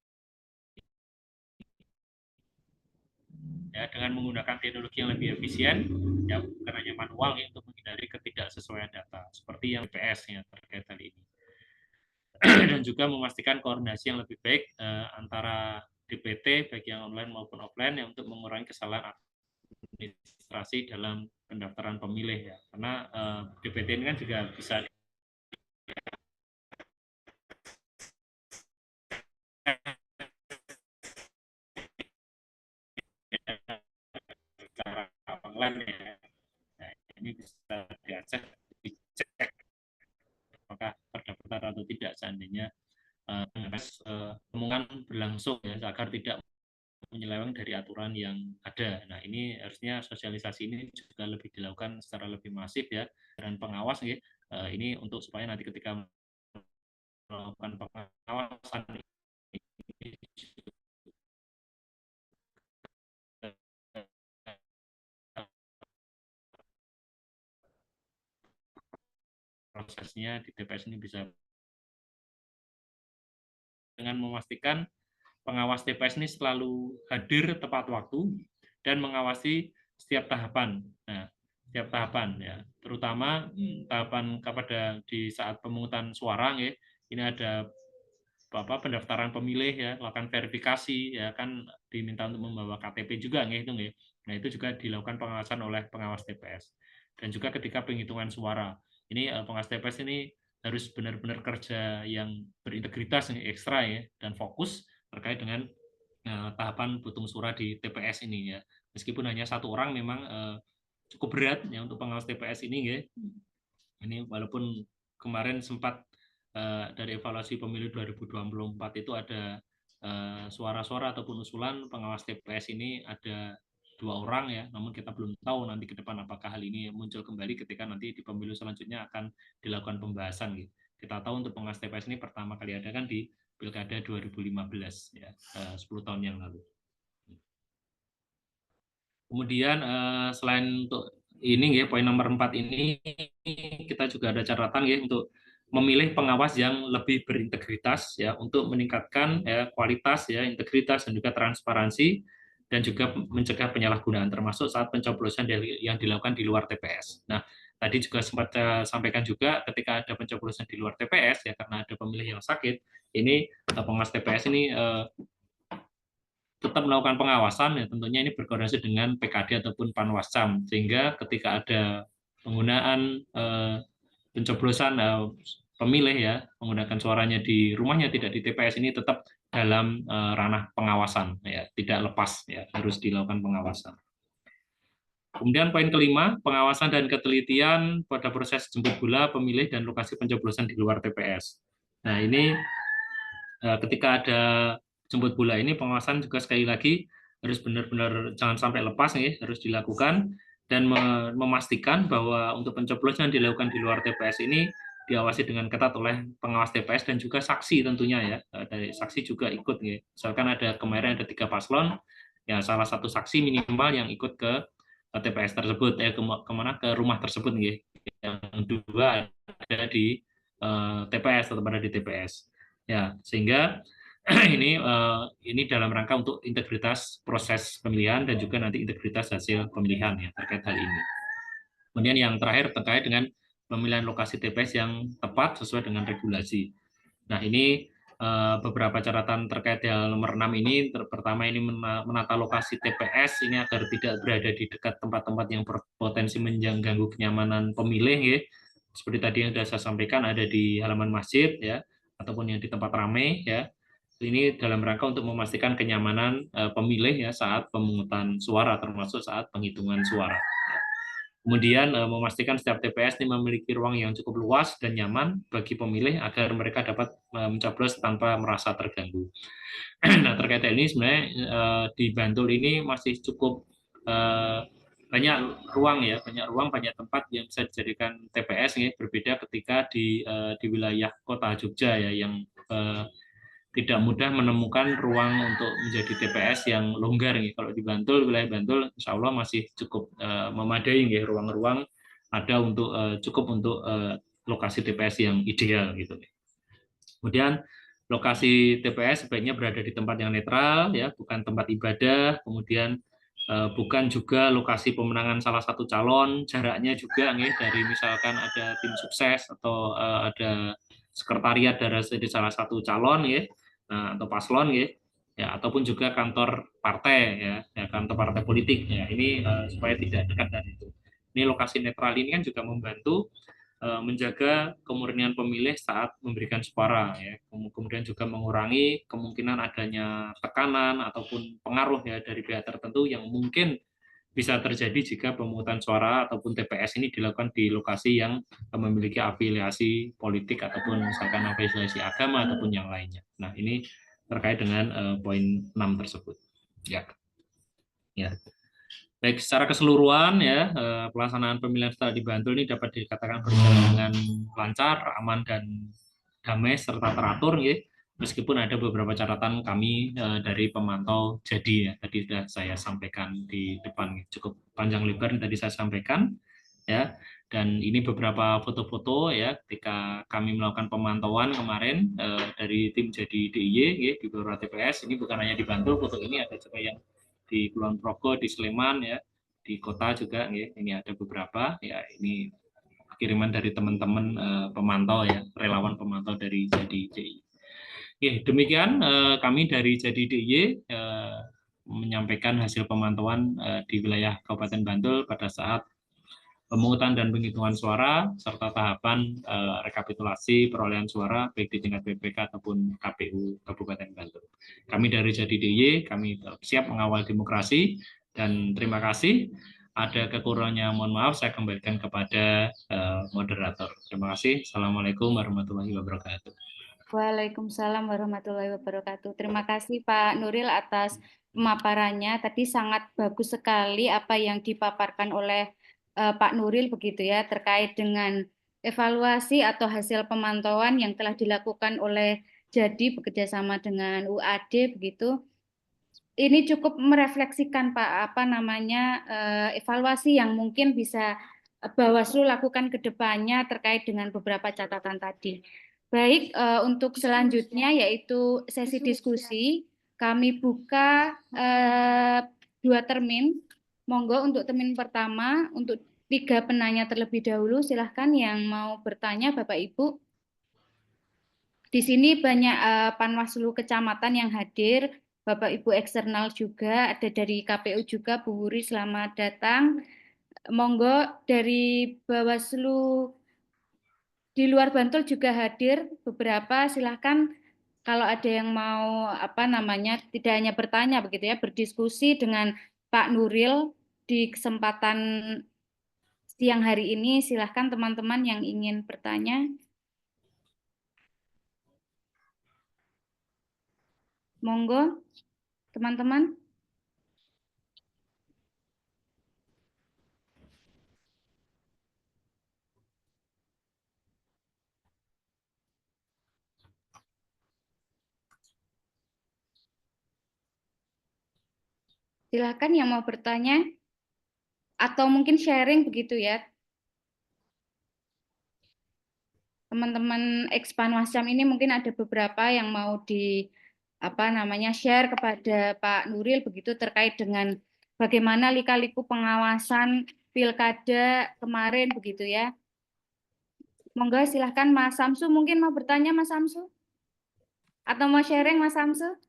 ya, dengan menggunakan teknologi yang lebih efisien ya, bukan hanya manual ya, untuk menghindari ketidaksesuaian data seperti yang BPS ya terkait hal ini. Dan juga memastikan koordinasi yang lebih baik antara DPT baik yang online maupun offline ya, untuk mengurangi kesalahan administrasi dalam pendaftaran pemilih ya, karena DPT ini kan juga bisa ini bisa diacak, dicek apakah terdaftar atau tidak seandainya omongan berlangsung ya, agar tidak menyeleweng dari aturan yang ada. Nah, ini harusnya sosialisasi ini juga lebih dilakukan secara lebih masif ya, dan pengawas ya. Ini untuk supaya nanti ketika melakukan pengawasan ini prosesnya di TPS ini bisa dengan memastikan pengawas TPS ini selalu hadir tepat waktu dan mengawasi setiap tahapan. Nah, setiap tahapan ya, terutama tahapan kepada di saat pemungutan suara ya, ini ada pendaftaran pemilih ya, lakukan verifikasi ya, kan diminta untuk membawa KTP juga ngitung ya. Nah, itu juga dilakukan pengawasan oleh pengawas TPS. Dan juga ketika penghitungan suara. Ini pengawas TPS ini harus benar-benar kerja yang berintegritas yang ekstra ya, dan fokus terkait dengan tahapan putung suara di TPS ini ya. Meskipun hanya satu orang memang cukup berat ya untuk pengawas TPS ini ya. Ini walaupun kemarin sempat dari evaluasi pemilu 2024 itu ada suara-suara ataupun usulan pengawas TPS ini ada 2 orang ya, namun kita belum tahu nanti ke depan apakah hal ini muncul kembali ketika nanti di pemilu selanjutnya akan dilakukan pembahasan gitu. Kita tahu untuk pengawas TPS ini pertama kali ada kan di Pilkada 2015 ya, 10 tahun yang lalu. Kemudian selain untuk ini ya, poin nomor 4 ini kita juga ada catatan ya untuk memilih pengawas yang lebih berintegritas ya, untuk meningkatkan ya, kualitas ya, integritas dan juga transparansi, dan juga mencegah penyalahgunaan termasuk saat pencoblosan yang dilakukan di luar TPS. Nah, tadi juga sempat saya sampaikan juga ketika ada pencoblosan di luar TPS ya, karena ada pemilih yang sakit, ini pengawas TPS ini tetap melakukan pengawasan ya, tentunya ini berkoordinasi dengan PKD ataupun Panwascam, sehingga ketika ada penggunaan pencoblosan pemilih ya, menggunakan suaranya di rumahnya tidak di TPS, ini tetap dalam ranah pengawasan ya, tidak lepas ya, harus dilakukan pengawasan. Kemudian poin kelima, pengawasan dan ketelitian pada proses jemput bola pemilih dan lokasi pencoblosan di luar TPS. Nah, ini ketika ada jemput bola ini, pengawasan juga sekali lagi harus benar-benar jangan sampai lepas nih, harus dilakukan dan memastikan bahwa untuk pencoblosan yang dilakukan di luar TPS ini diawasi dengan ketat oleh pengawas TPS dan juga saksi tentunya ya, dari saksi juga ikut nih. Misalkan ada kemarin ada 3 paslon, ya salah satu saksi minimal yang ikut ke TPS tersebut kemana ke rumah tersebut nih. Yang 2 ada di TPS, tetap ada di TPS. Ya, sehingga ini dalam rangka untuk integritas proses pemilihan dan juga nanti integritas hasil pemilihan ya, terkait hal ini. Kemudian yang terakhir terkait dengan pemilihan lokasi TPS yang tepat sesuai dengan regulasi. Nah, ini beberapa catatan terkait hal nomor 6 ini. Pertama, ini menata lokasi TPS ini agar tidak berada di dekat tempat-tempat yang berpotensi mengganggu kenyamanan pemilih ya. Seperti tadi yang sudah saya sampaikan, ada di halaman masjid ya, ataupun yang di tempat ramai ya. Ini dalam rangka untuk memastikan kenyamanan pemilih ya saat pemungutan suara, termasuk saat penghitungan suara. Kemudian memastikan setiap TPS ini memiliki ruang yang cukup luas dan nyaman bagi pemilih agar mereka dapat mencoblos tanpa merasa terganggu. Nah, terkait ini sebenarnya di Bantul ini masih cukup banyak ruang ya, banyak tempat yang bisa dijadikan TPS ya, berbeda ketika di wilayah kota Jogja ya, yang tidak mudah menemukan ruang untuk menjadi TPS yang longgar. Kalau di Bantul, wilayah Bantul, insya Allah masih cukup memadai ruang-ruang ada untuk cukup untuk lokasi TPS yang ideal gitu. Kemudian lokasi TPS sebaiknya berada di tempat yang netral ya, bukan tempat ibadah. Kemudian bukan juga lokasi pemenangan salah satu calon, jaraknya juga dari misalkan ada tim sukses atau ada sekretariat dari salah satu calon ya, atau paslon ya, ataupun juga kantor partai ya, kantor partai politik ya, ini supaya tidak dekat dari itu. Ini lokasi netral ini kan juga membantu menjaga kemurnian pemilih saat memberikan suara ya, kemudian juga mengurangi kemungkinan adanya tekanan ataupun pengaruh ya dari pihak tertentu yang mungkin bisa terjadi jika pemungutan suara ataupun TPS ini dilakukan di lokasi yang memiliki afiliasi politik ataupun misalkan afiliasi agama ataupun yang lainnya. Nah, ini terkait dengan poin 6 tersebut. Ya. Ya. Baik, secara keseluruhan ya pelaksanaan pemilihan setelah di Bantul ini dapat dikatakan berjalan dengan lancar, aman dan damai serta teratur ya. Meskipun ada beberapa catatan kami dari pemantau jadi ya tadi sudah saya sampaikan di depan cukup panjang lebar yang tadi saya sampaikan ya. Dan ini beberapa foto-foto ya ketika kami melakukan pemantauan kemarin dari tim jadi DIY ya, di beberapa TPS. Ini bukan hanya di Bantul, foto ini ada juga yang di Kulon Progo, di Sleman ya, di kota juga ya. Ini ada beberapa ya, ini kiriman dari teman-teman pemantau ya, relawan pemantau dari Jadi DIY. Oke, demikian kami dari Jadi DIY menyampaikan hasil pemantauan di wilayah Kabupaten Bantul pada saat pemungutan dan penghitungan suara serta tahapan rekapitulasi perolehan suara baik di tingkat BPK ataupun KPU Kabupaten Bantul. Kami dari Jadi DIY, kami siap mengawal demokrasi dan terima kasih. Ada kekurangannya mohon maaf, saya kembalikan kepada moderator. Terima kasih. Assalamualaikum warahmatullahi wabarakatuh. Waalaikumsalam warahmatullahi wabarakatuh. Terima kasih Pak Nuril atas pemaparannya. Tadi sangat bagus sekali apa yang dipaparkan oleh Pak Nuril begitu ya terkait dengan evaluasi atau hasil pemantauan yang telah dilakukan oleh Jadi bekerjasama dengan UAD begitu. Ini cukup merefleksikan Pak evaluasi yang mungkin bisa Bawaslu lakukan ke depannya terkait dengan beberapa catatan tadi. Baik, untuk selanjutnya yaitu sesi diskusi, kami buka 2 termin. Monggo untuk termin pertama, untuk 3 penanya terlebih dahulu, silahkan yang mau bertanya Bapak Ibu. Di sini banyak Panwaslu kecamatan yang hadir, Bapak Ibu eksternal juga, ada dari KPU juga, Bu Wuri selamat datang. Monggo dari Bawaslu di luar Bantul juga hadir beberapa, silahkan kalau ada yang mau tidak hanya bertanya begitu ya, berdiskusi dengan Pak Nuril di kesempatan siang hari ini, silahkan teman-teman yang ingin bertanya. Monggo teman-teman. Silahkan yang mau bertanya atau mungkin sharing begitu ya. Teman-teman Ekspanwascam ini mungkin ada beberapa yang mau share kepada Pak Nuril begitu terkait dengan bagaimana lika-liku pengawasan pilkada kemarin begitu ya. Monggo silahkan Mas Samsu, mungkin mau bertanya Mas Samsu? Atau mau sharing Mas Samsu?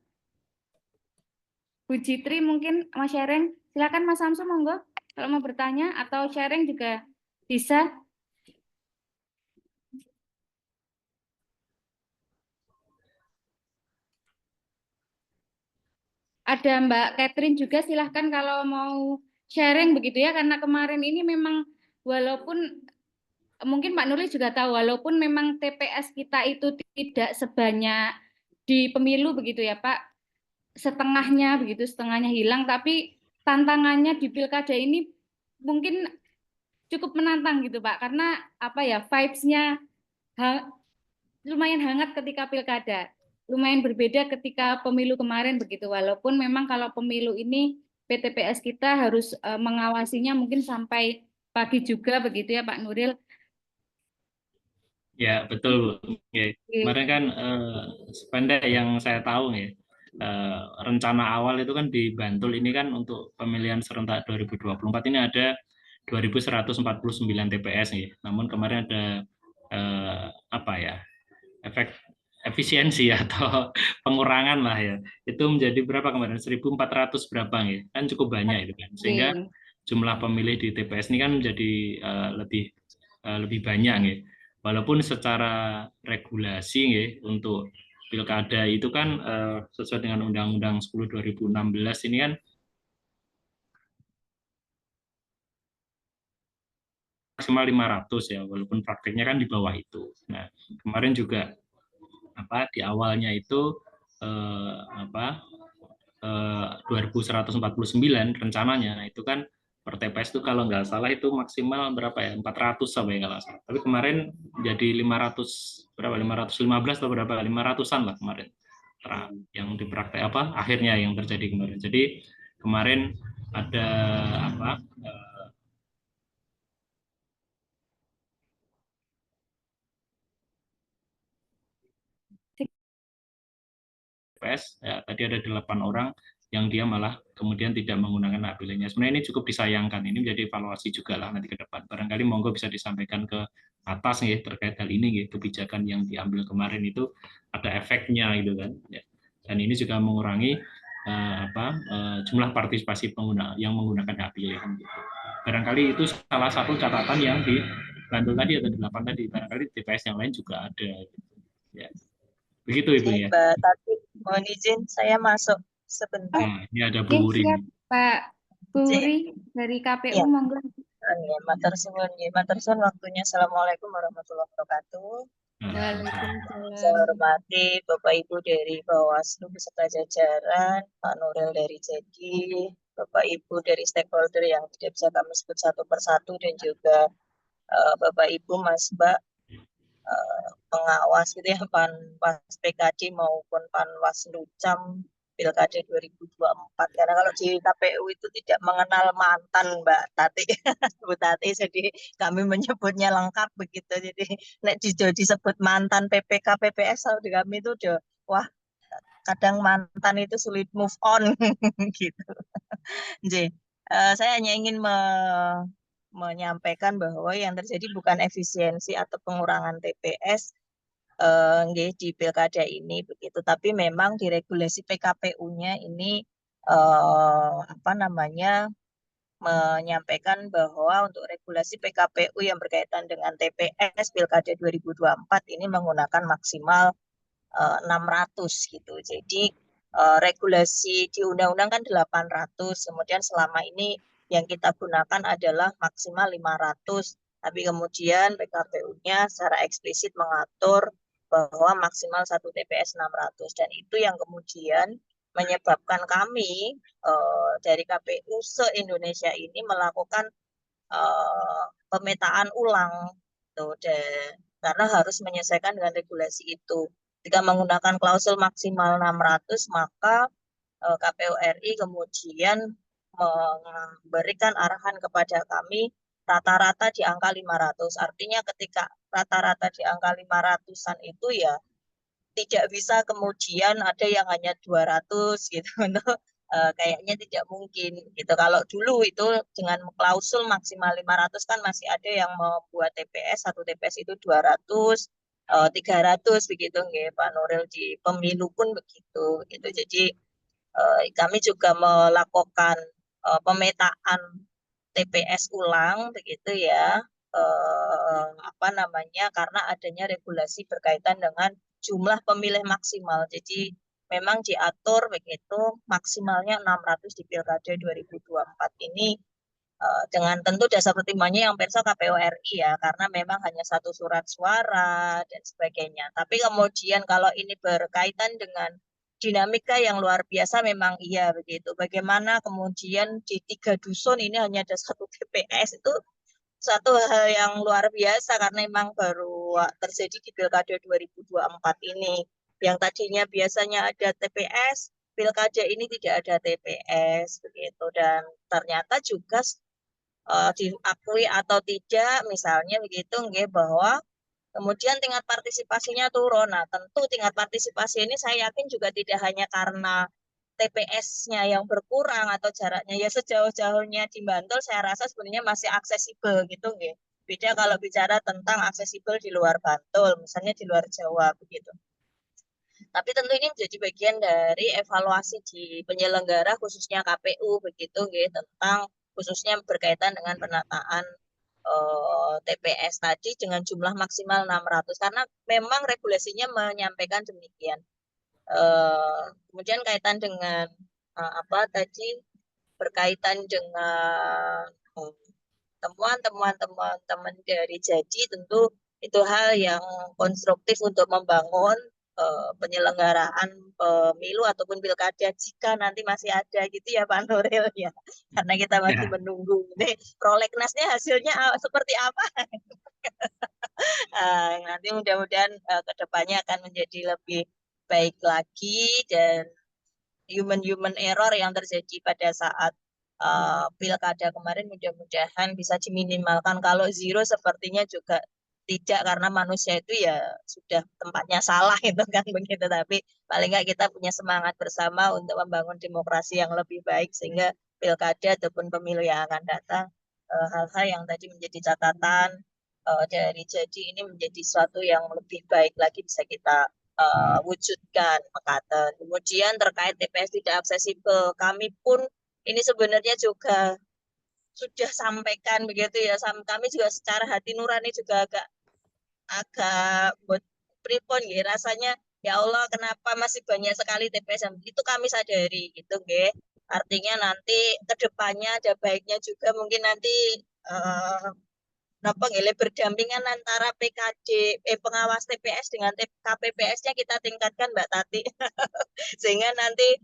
Bu Citri mungkin mau sharing, silakan Mas Samsu monggo kalau mau bertanya atau sharing juga bisa. Ada Mbak Catherine juga silahkan kalau mau sharing begitu ya, karena kemarin ini memang walaupun mungkin Pak Nuril juga tahu walaupun memang TPS kita itu tidak sebanyak di pemilu begitu ya Pak, setengahnya begitu, setengahnya hilang, tapi tantangannya di pilkada ini mungkin cukup menantang gitu Pak, karena vibes-nya lumayan hangat ketika pilkada, lumayan berbeda ketika pemilu kemarin begitu, walaupun memang kalau pemilu ini PTPS kita harus mengawasinya mungkin sampai pagi juga begitu ya Pak Nuril. Ya betul Bu. Ya. Kemarin kan sependek yang saya tahu ya, rencana awal itu kan di Bantul ini kan untuk pemilihan serentak 2024 ini ada 2.149 TPS ya. Namun kemarin ada efek efisiensi atau pengurangan lah ya. Itu menjadi berapa kemarin? 1.400 berapa ya? Kan cukup banyak itu kan. Sehingga jumlah pemilih di TPS ini kan menjadi lebih banyak ya. Walaupun secara regulasi ya untuk pilkada itu kan sesuai dengan Undang-Undang 10 2016 ini kan maksimal 500 ya, walaupun prakteknya kan di bawah itu. Nah, kemarin juga di awalnya itu 2149 rencananya itu kan per TPS itu kalau nggak salah itu maksimal berapa ya, 400 sampai nggak salah. Tapi kemarin jadi 500 berapa, 515 atau berapa, 500-an lah kemarin yang di praktek akhirnya yang terjadi kemarin. Jadi kemarin ada TPS ya, tadi ada 8 orang yang dia malah kemudian tidak menggunakan hak pilihnya. Sebenarnya ini cukup disayangkan, ini menjadi evaluasi juga lah nanti ke depan. Barangkali monggo bisa disampaikan ke atas nih terkait hal ini gitu, kebijakan yang diambil kemarin itu ada efeknya gitu kan. Ya. Dan ini juga mengurangi jumlah partisipasi pengguna yang menggunakan hak pilih gitu. Barangkali itu salah satu catatan yang di Bantul tadi atau 8 tadi, barangkali TPS yang lain juga ada gitu. Ya. Begitu Ibu ya. Mbak Tati, mohon izin saya masuk sebentar. Nah, ini ada Bu Oke, Wuri. siap Pak Cik. Wuri dari KPU, Ya. monggo. Ya, matur suwun nggih. Matur suwun waktunya. Assalamualaikum warahmatullahi wabarakatuh. Waalaikumsalam. Saya hormati Bapak Ibu dari Bawaslu beserta jajaran, Pak Nuril dari JEDI, Bapak Ibu dari stakeholder yang tidak bisa kami sebut satu persatu, dan juga Bapak Ibu Mas Mbak pengawas gitu ya, Panwas PKD maupun Panwas Lucam Pilkada 2024. Karena kalau di KPU itu tidak mengenal mantan Mbak Tati, Bu Tati, jadi kami menyebutnya lengkap begitu. Jadi nek disebut mantan PPK PPS kalau di kami itu udah wah, kadang mantan itu sulit move on gitu. Jadi saya hanya ingin menyampaikan bahwa yang terjadi bukan efisiensi atau pengurangan TPS di pilkada ini begitu, tapi memang di regulasi PKPU-nya ini menyampaikan bahwa untuk regulasi PKPU yang berkaitan dengan TPS pilkada 2024 ini menggunakan maksimal 600 gitu. Jadi regulasi di undang-undang kan 800, kemudian selama ini yang kita gunakan adalah maksimal 500, tapi kemudian PKPU-nya secara eksplisit mengatur bahwa maksimal 1 TPS 600, dan itu yang kemudian menyebabkan kami dari KPU se-Indonesia ini melakukan pemetaan ulang tuh, karena harus menyelesaikan dengan regulasi itu. Jika menggunakan klausul maksimal 600, maka KPU RI kemudian memberikan arahan kepada kami rata-rata di angka 500. Artinya ketika rata-rata di angka 500-an itu ya tidak bisa kemudian ada yang hanya 200 gitu. Kayaknya tidak mungkin gitu. Kalau dulu itu dengan klausul maksimal 500 kan masih ada yang membuat TPS, satu TPS itu 200, 300 begitu nggih, Pak Nuril, di pemilu pun begitu gitu. Jadi kami juga melakukan pemetaan TPS ulang begitu ya, karena adanya regulasi berkaitan dengan jumlah pemilih maksimal. Jadi memang diatur begitu maksimalnya 600 di Pilkada 2024 ini dengan tentu dasar pertimbangannya yang perso KPU RI ya, karena memang hanya satu surat suara dan sebagainya. Tapi kemudian kalau ini berkaitan dengan dinamika yang luar biasa, memang iya begitu. Bagaimana kemudian di 3 dusun ini hanya ada 1 TPS, itu satu hal yang luar biasa karena memang baru terjadi di Pilkada 2024 ini. Yang tadinya biasanya ada TPS, Pilkada ini tidak ada TPS begitu, dan ternyata juga diakui atau tidak misalnya begitu nggih, bahwa kemudian tingkat partisipasinya turun. Nah, tentu tingkat partisipasi ini saya yakin juga tidak hanya karena TPS-nya yang berkurang atau jaraknya ya sejauh-jauhnya di Bantul, saya rasa sebenarnya masih aksesibel gitu nggih. Beda kalau bicara tentang aksesibel di luar Bantul, misalnya di luar Jawa begitu. Tapi tentu ini menjadi bagian dari evaluasi di penyelenggara khususnya KPU begitu nggih, tentang khususnya berkaitan dengan penataan TPS tadi dengan jumlah maksimal 600, karena memang regulasinya menyampaikan demikian. Kemudian kaitan dengan berkaitan dengan temuan-temuan teman-teman dari Jadi tentu itu hal yang konstruktif untuk membangun penyelenggaraan pemilu ataupun pilkada jika nanti masih ada gitu ya Pak Nuril ya, karena kita masih Ya. menunggu ini prolegnasnya hasilnya seperti apa. Nanti mudah-mudahan kedepannya akan menjadi lebih baik lagi, dan human error yang terjadi pada saat pilkada kemarin mudah-mudahan bisa diminimalkan. Kalau zero sepertinya juga tidak, karena manusia itu ya sudah tempatnya salah itu kan begitu, tapi paling nggak kita punya semangat bersama untuk membangun demokrasi yang lebih baik, sehingga pilkada ataupun pemilu yang akan datang hal-hal yang tadi menjadi catatan dari Jadi ini menjadi sesuatu yang lebih baik lagi bisa kita wujudkan Mekaten. Kemudian terkait TPS tidak aksesibel, kami pun ini sebenarnya juga sudah sampaikan begitu ya. Kami juga secara hati nurani juga agak pripun ya, rasanya ya Allah kenapa masih banyak sekali TPS yang itu kami sadari gitu nggih. Artinya nanti kedepannya ada baiknya juga mungkin nanti berdampingan antara PKD pengawas TPS dengan KPPS-nya kita tingkatkan Mbak Tati. Sehingga nanti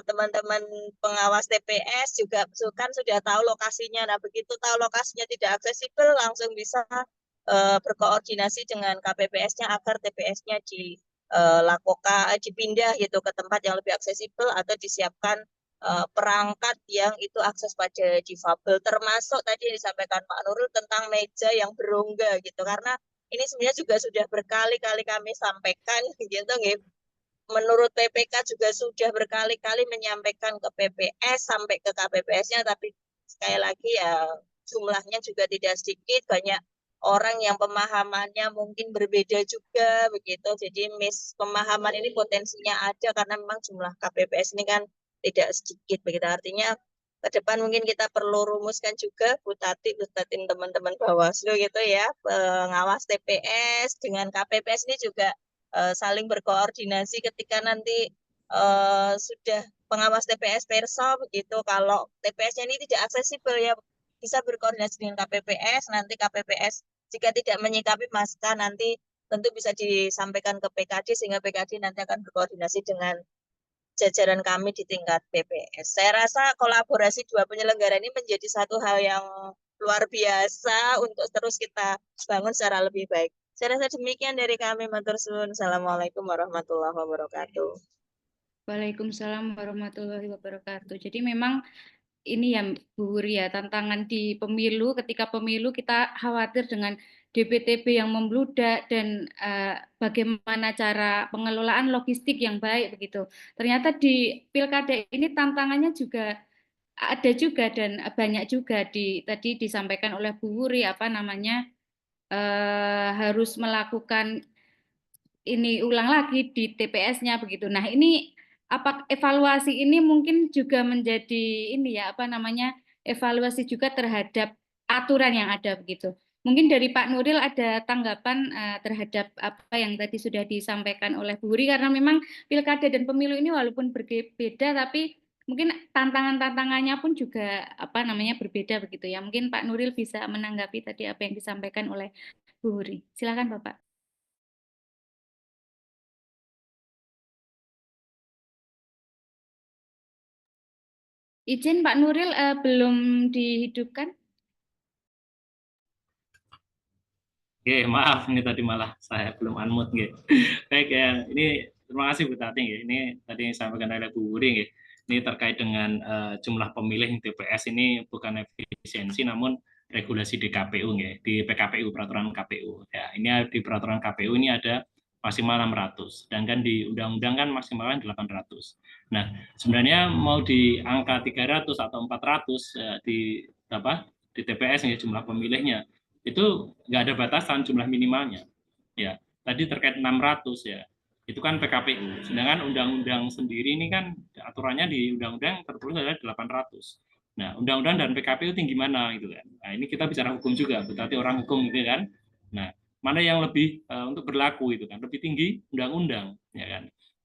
teman-teman pengawas TPS juga kan sudah tahu lokasinya. Nah, begitu tahu lokasinya tidak aksesibel langsung bisa berkoordinasi dengan KPPS-nya agar TPS-nya dipindah gitu ke tempat yang lebih aksesibel atau disiapkan perangkat yang itu akses pada difabel, termasuk tadi yang disampaikan Pak Nurul tentang meja yang berongga gitu, karena ini sebenarnya juga sudah berkali-kali kami sampaikan gitu. Menurut PPK juga sudah berkali-kali menyampaikan ke PPS sampai ke KPPS-nya, tapi sekali lagi ya jumlahnya juga tidak sedikit, banyak orang yang pemahamannya mungkin berbeda juga begitu. Jadi pemahaman ini potensinya ada karena memang jumlah KPPS ini kan tidak sedikit begitu. Artinya ke depan mungkin kita perlu rumuskan juga Bu Tati, teman-teman Bawaslu gitu ya, pengawas TPS dengan KPPS ini juga saling berkoordinasi ketika nanti sudah pengawas TPS perso begitu. Kalau TPS-nya ini tidak aksesibel ya bisa berkoordinasi dengan KPPS, nanti KPPS jika tidak menyikapi maka nanti tentu bisa disampaikan ke PKD sehingga PKD nanti akan berkoordinasi dengan jajaran kami di tingkat PPS. Saya rasa kolaborasi dua penyelenggara ini menjadi satu hal yang luar biasa untuk terus kita bangun secara lebih baik. Saya rasa demikian dari kami, matur suwun. Assalamualaikum warahmatullahi wabarakatuh. Waalaikumsalam warahmatullahi wabarakatuh. Jadi memang ini ya Bu Wuri ya, tantangan di pemilu, ketika pemilu kita khawatir dengan DPTB yang membludak dan bagaimana cara pengelolaan logistik yang baik begitu. Ternyata di pilkada ini tantangannya juga ada juga dan banyak juga tadi disampaikan oleh Bu Wuri harus melakukan ini ulang lagi di TPS-nya begitu. Nah, ini evaluasi ini mungkin juga menjadi ini ya evaluasi juga terhadap aturan yang ada begitu. Mungkin dari Pak Nuril ada tanggapan terhadap apa yang tadi sudah disampaikan oleh Bu Wuri, karena memang pilkada dan pemilu ini walaupun berbeda tapi mungkin tantangannya pun juga berbeda begitu ya. Mungkin Pak Nuril bisa menanggapi tadi apa yang disampaikan oleh Bu Wuri. Silakan Bapak. Izin Pak Nuril belum dihidupkan. Oke, maaf ini tadi malah saya belum unmute gitu. Baik ya, ini terima kasih Bu Tati ya. Ini tadi yang disampaikan oleh Bu Wuri ya. Ini terkait dengan jumlah pemilih TPS ini bukan efisiensi namun regulasi di KPU ya, di PKPU peraturan KPU. Ya, ini di peraturan KPU ini ada maksimal 600, sedangkan di undang-undang kan maksimal 800. Nah, sebenarnya mau di angka 300 atau 400 di TPS ya jumlah pemilihnya itu nggak ada batasan jumlah minimalnya. Ya, tadi terkait 600 ya, itu kan PKPU. Sedangkan undang-undang sendiri ini kan aturannya di undang-undang tertulis ada 800. Nah, undang-undang dan PKPU tinggi mana gitu kan. Nah, ini kita bicara hukum juga, berarti orang hukum gitu kan. Nah, mana yang lebih untuk berlaku itu kan, lebih tinggi undang-undang ya kan.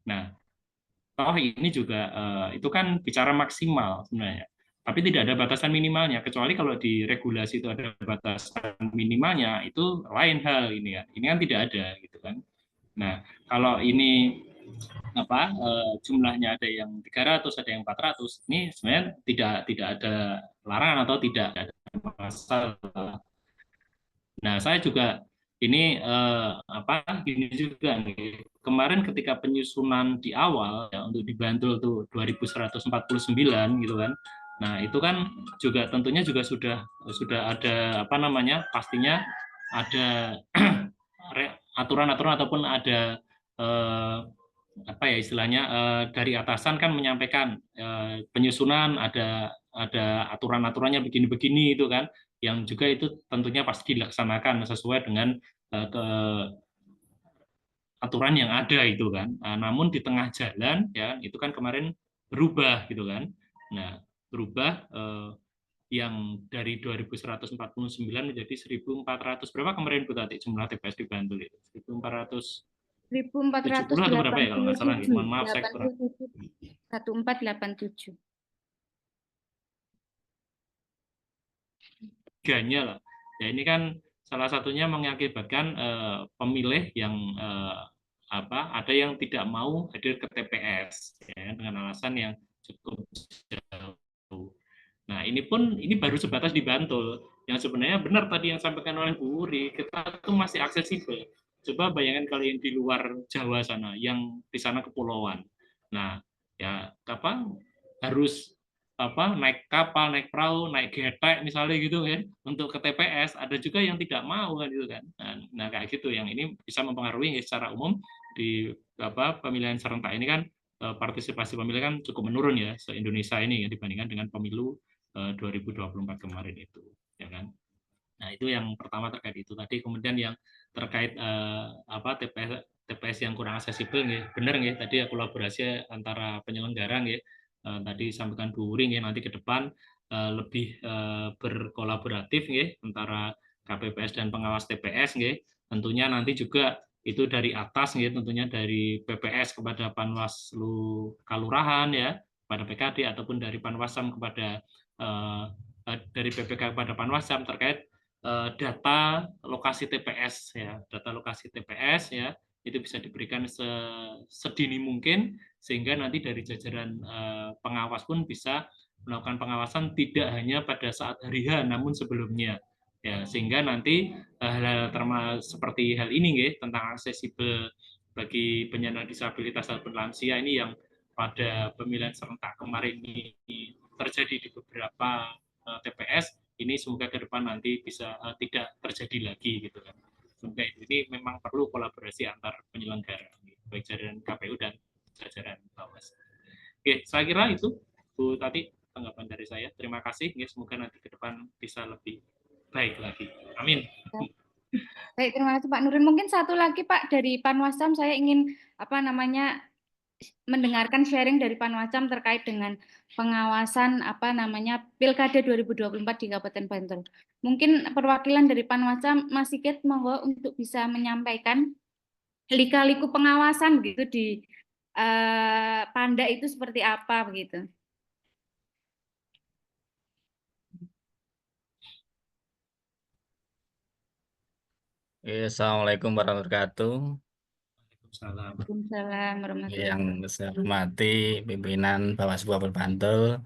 Nah, toh ini juga itu kan bicara maksimal sebenarnya. Tapi tidak ada batasan minimalnya, kecuali kalau di regulasi itu ada batasan minimalnya, itu lain hal ini ya. Ini kan tidak ada gitu kan. Nah, kalau ini jumlahnya ada yang 300, ada yang 400, ini sebenarnya tidak ada larangan atau tidak ada masalah. Nah, saya juga ini gini juga nih. Kemarin ketika penyusunan di awal ya untuk di Bantul tuh 2149 gitu kan. Nah, itu kan juga tentunya juga sudah ada pastinya ada aturan-aturan ataupun ada istilahnya dari atasan kan menyampaikan penyusunan ada aturan-aturannya begini-begini itu kan, yang juga itu tentunya pasti dilaksanakan sesuai dengan aturan yang ada itu kan. Namun di tengah jalan ya itu kan kemarin berubah gitu kan. Nah, berubah yang dari 2149 menjadi 1400. Berapa kemarin Bu Tati jumlah TPS di Bantul itu? 1470 atau berapa ya kalau nggak salah? Mohon maaf saya kurang. 1487. Tiganya lah. Ya ini kan salah satunya mengakibatkan pemilih yang ada yang tidak mau hadir ke TPS ya, dengan alasan yang cukup jauh. Nah, ini baru sebatas di Bantul. Yang sebenarnya benar tadi yang sampaikan oleh Bu Uri, kita tuh masih aksesibel. Coba bayangkan kalau yang di luar Jawa sana, yang di sana kepulauan. Nah, ya harus naik kapal, naik perahu, naik getek misalnya gitu kan untuk ke TPS. Ada juga yang tidak mau kan gitu kan. Nah, kayak gitu yang ini bisa mempengaruhi secara umum di pemilihan serentak ini kan partisipasi pemilih kan cukup menurun ya se-Indonesia ini ya, dibandingkan dengan pemilu 2024 kemarin itu ya kan. Nah, itu yang pertama terkait itu tadi. Kemudian yang terkait TPS yang kurang aksesibel ya, benar ya tadi ya, kolaborasi antara penyelenggara ya, tadi sampaikan Bu Wuring ya, nanti ke depan lebih berkolaboratif ya antara KPPS dan pengawas TPS ya. Tentunya nanti juga itu dari atas ya, tentunya dari PPS kepada Panwaslu Kalurahan ya, pada PKD, ataupun dari Panwasam kepada dari PPK kepada Panwasam terkait data lokasi TPS ya, data lokasi TPS ya, itu bisa diberikan sedini mungkin sehingga nanti dari jajaran pengawas pun bisa melakukan pengawasan tidak hanya pada saat hari H namun sebelumnya ya, sehingga nanti hal-hal seperti hal ini ya, tentang aksesibel bagi penyandang disabilitas ataupun lansia ini yang pada pemilihan serentak kemarin ini terjadi di beberapa TPS, ini semoga ke depan nanti bisa tidak terjadi lagi gitu kan. Semoga ini memang perlu kolaborasi antar penyelenggara baik jajaran KPU dan jajaran Bawaslu. Oke, saya kira itu Bu Tati tanggapan dari saya. Terima kasih. Semoga nanti ke depan bisa lebih baik lagi. Amin. Baik, terima kasih Pak Nurdin. Mungkin satu lagi Pak dari Panwasam, saya ingin mendengarkan sharing dari Panwasam terkait dengan pengawasan Pilkada 2024 di Kabupaten Bantul. Mungkin perwakilan dari Panwasam, Mas Sigit, monggo untuk bisa menyampaikan lika-liku pengawasan gitu di Panda itu seperti apa begitu. Assalamualaikum warahmatullahi wabarakatuh. Waalaikumsalam warahmatullahi Yang wabarakatuh. saya hormati pimpinan Bawaslu Kabupaten Bantul,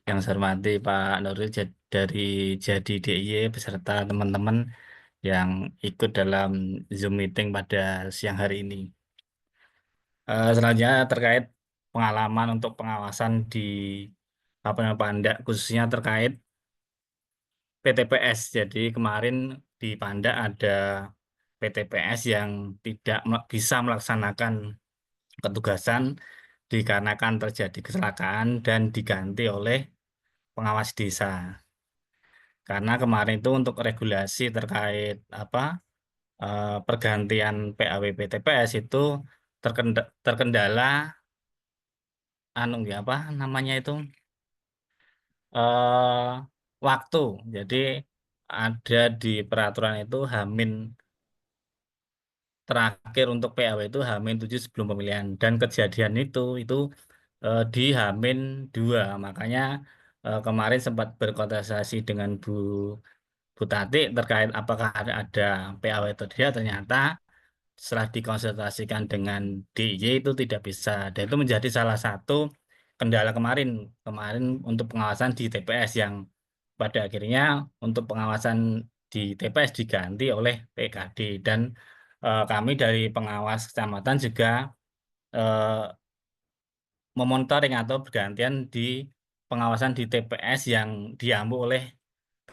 yang saya hormati Pak Nuril dari Jadi DIY beserta teman-teman yang ikut dalam Zoom meeting pada siang hari ini. Selanjutnya terkait pengalaman untuk pengawasan di Panda, khususnya terkait PTPS. Jadi kemarin di Panda ada PTPS yang tidak bisa melaksanakan petugasan dikarenakan terjadi kecelakaan dan diganti oleh pengawas desa. Karena kemarin itu untuk regulasi terkait pergantian PAW PTPS itu terkendala waktu. Jadi ada di peraturan itu Hamin terakhir untuk PAW itu H-7 sebelum pemilihan, dan kejadian itu di H-2, makanya kemarin sempat berkonsultasi dengan Bu Tati terkait apakah ada PAW atau tidak, ternyata setelah dikonsultasikan dengan DIY itu tidak bisa, dan itu menjadi salah satu kendala kemarin untuk pengawasan di TPS, yang pada akhirnya untuk pengawasan di TPS diganti oleh PKD, dan kami dari pengawas kecamatan juga memonitoring atau bergantian di pengawasan di TPS yang diampu oleh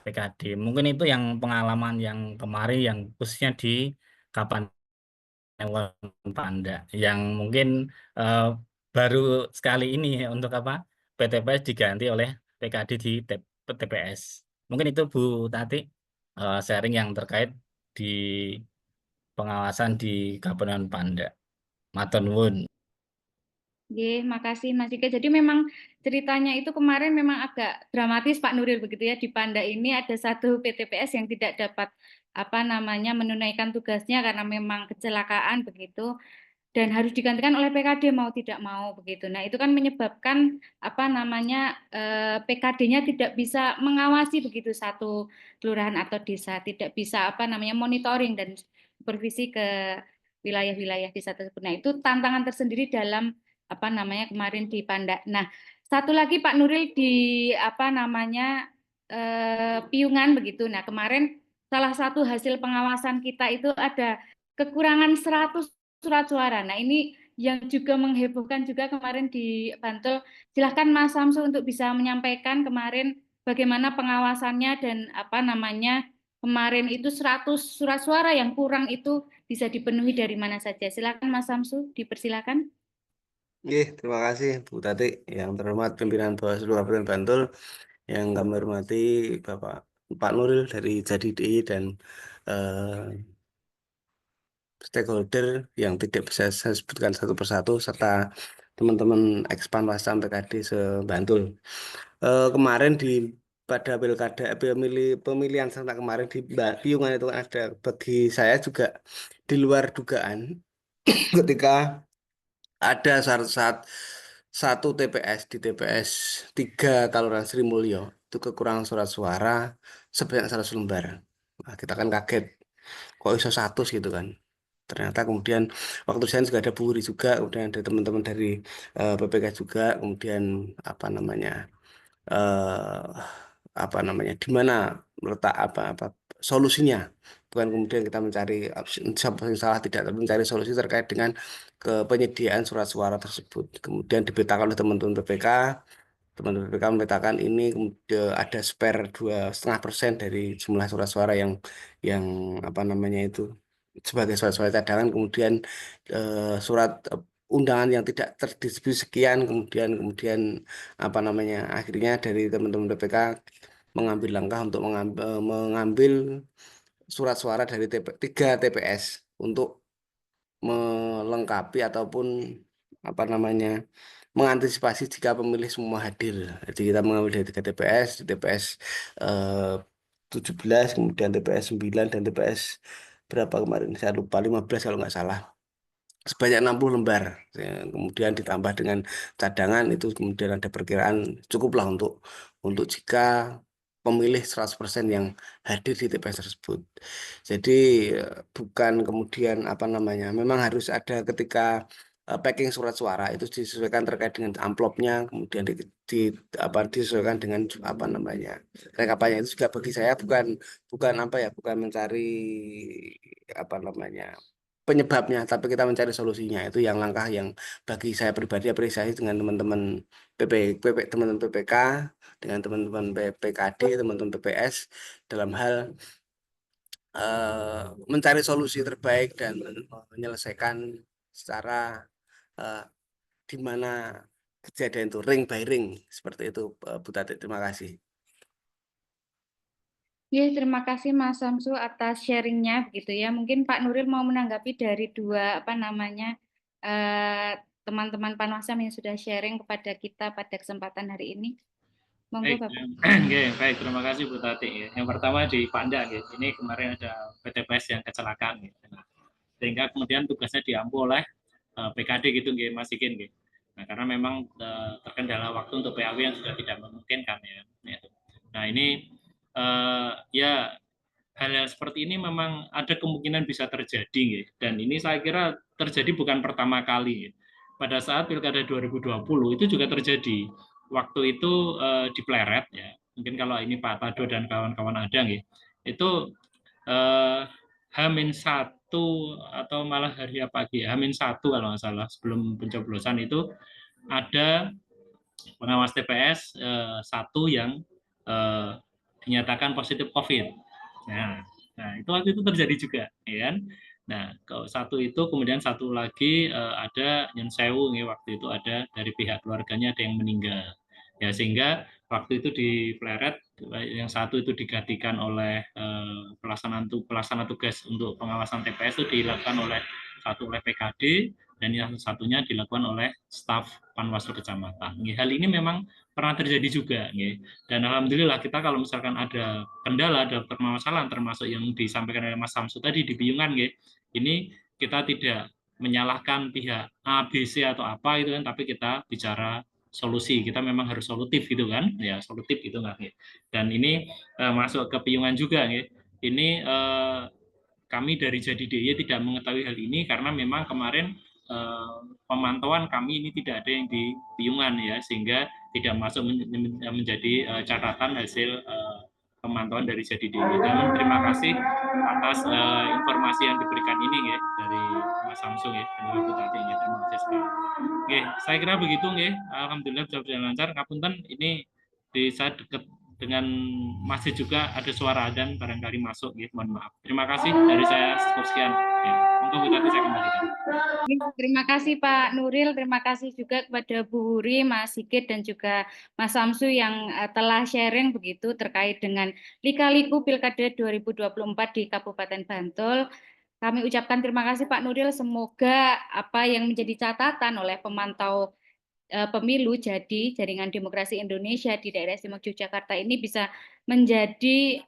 PKD. Mungkin itu yang pengalaman yang kemarin, yang khususnya di Kapanewon Panda, yang mungkin eh, baru sekali ini untuk PTPS diganti oleh PKD di TPS. Mungkin itu Bu Tati sharing yang terkait di pengawasan di Kapanewon Panda. Matur nuwun. Oke, makasih Mas Ika. Jadi memang ceritanya itu kemarin memang agak dramatis Pak Nuril begitu ya. Di Panda ini ada satu PTPS yang tidak dapat menunaikan tugasnya karena memang kecelakaan begitu, dan harus digantikan oleh PKD mau tidak mau begitu. Nah, itu kan menyebabkan PKD-nya tidak bisa mengawasi begitu satu kelurahan atau desa, tidak bisa monitoring dan supervisi ke wilayah-wilayah desa tersebut. Nah, itu tantangan tersendiri dalam kemarin di Panda. Nah, satu lagi Pak Nuril di Piungan begitu. Nah, kemarin salah satu hasil pengawasan kita itu ada kekurangan 100 surat suara. Nah, ini yang juga menghebohkan juga kemarin di Bantul. Silahkan Mas Samsu untuk bisa menyampaikan kemarin bagaimana pengawasannya dan kemarin itu 100 surat suara yang kurang itu bisa dipenuhi dari mana saja. Silakan Mas Samsu, dipersilakan. Terima kasih Bu Tati, yang terhormat pimpinan Bawaslu Kabupaten Bantul, yang kami hormati Bapak Pak Nuril dari Jadi DI dan stakeholder yang tidak bisa saya sebutkan satu persatu, serta teman-teman ekspan Wasam PKD se-Bantul. Kemarin pada pilkada pemilihan serentak kemarin di Piungan itu ada, bagi saya juga di luar dugaan ketika ada satu TPS di TPS 3 Kelurahan Sri Mulyo itu kekurangan surat suara sebanyak 100 lembar. Nah, kita kan kaget, kok iso 100 gitu kan. Ternyata kemudian waktu saya juga ada Bu Wuri juga, kemudian ada teman-teman dari PPK juga, kemudian di mana letak solusinya, bukan kemudian kita mencari siapa yang salah, tidak, tapi mencari solusi terkait dengan penyediaan surat suara tersebut. Kemudian dipetakan oleh teman-teman PPK memetakan ini kemudian ada spare 2,5% dari jumlah surat suara yang itu sebagai surat-suara cadangan, kemudian surat undangan yang tidak terdistribusi sekian, kemudian akhirnya dari teman-teman PPK mengambil langkah untuk mengambil surat suara dari 3 TPS untuk melengkapi ataupun mengantisipasi jika pemilih semua hadir. Jadi kita mengambil dari 3 TPS, di TPS 17, kemudian TPS 9, dan TPS berapa kemarin, saya lupa, 15 kalau nggak salah. Sebanyak 60 lembar. Kemudian ditambah dengan cadangan, itu kemudian ada perkiraan cukuplah untuk jika pemilih 100% yang hadir di TPS tersebut. Jadi bukan kemudian memang harus ada ketika packing surat suara itu disesuaikan terkait dengan amplopnya, kemudian disesuaikan dengan rekapannya. Itu juga bagi saya bukan mencari penyebabnya, tapi kita mencari solusinya. Itu yang langkah yang bagi saya pribadi apresiasi dengan teman-teman teman-teman PPK, dengan teman-teman PKD, teman-teman PPS dalam hal mencari solusi terbaik dan menyelesaikan secara di mana kejadian itu ring by ring, seperti itu Bu Tati. Terima kasih. Ya, terima kasih Mas Samsu atas sharingnya begitu ya. Mungkin Pak Nuril mau menanggapi dari dua teman-teman Panwasam yang sudah sharing kepada kita pada kesempatan hari ini. Monggo Bapak. Baik, terima kasih Bu Tati. Yang pertama di Panda, ini kemarin ada PTPS yang kecelakaan, sehingga kemudian tugasnya diampu oleh PKD gitu, Mas Ikin. Nah, karena memang terkendala waktu untuk PAW yang sudah tidak memungkinkan ya. Nah, ini ya hal-hal seperti ini memang ada kemungkinan bisa terjadi ya. Dan ini saya kira terjadi bukan pertama kali ya. Pada saat Pilkada 2020 itu juga terjadi. Waktu itu di Pleret ya. Mungkin kalau ini Pak Tado dan kawan-kawan ada ya. Itu H-1 atau malah hari apa lagi? H-1 kalau nggak salah sebelum pencoblosan itu ada pengawas TPS satu yang dinyatakan positif COVID. Nah, itu waktu itu terjadi juga, ya kan? Nah, kalau satu itu kemudian satu lagi ada Nyun Sewu, ya, waktu itu ada dari pihak keluarganya ada yang meninggal. Ya, sehingga waktu itu di Pleret yang satu itu digantikan oleh pelaksana tugas untuk pengawasan TPS itu dilakukan oleh PKD dan yang satunya dilakukan oleh staf Panwaslu Kecamatan. Hal ini memang pernah terjadi juga, dan alhamdulillah kita kalau misalkan ada kendala, ada permasalahan termasuk yang disampaikan oleh Mas Samsu tadi di Piyungan, ini kita tidak menyalahkan pihak A, B, C atau apa itu kan, tapi kita bicara solusi. Kita memang harus solutif gitu kan, ya solutif gitu nggak? Dan ini masuk ke Piyungan juga, ini kami dari Jadi DIY tidak mengetahui hal ini karena memang kemarin pemantauan kami ini tidak ada yang di Piyungan ya, sehingga tidak masuk menjadi catatan hasil pemantauan dari Jadi DIY. Namun terima kasih atas informasi yang diberikan ini ya dari Mas Samsung ya dan Ibu Tati ya, terima kasih sekali. Oke, saya kira begitu ya. Alhamdulillah bisa berjalan lancar. Ngapunten ini di saya dekat dengan masih juga ada suara adzan barangkali masuk ya, mohon maaf. Terima kasih dari saya cukup sekian. Ya, monggo Bu Tati saya kembalikan. Terima kasih Pak Nuril, terima kasih juga kepada Bu Huri, Mas Sigit dan juga Mas Samsu yang telah sharing begitu terkait dengan lika-liku Pilkada 2024 di Kabupaten Bantul. Kami ucapkan terima kasih Pak Nuril, semoga apa yang menjadi catatan oleh pemantau pemilu jadi Jaringan Demokrasi Indonesia di daerah istimewa Yogyakarta ini bisa menjadi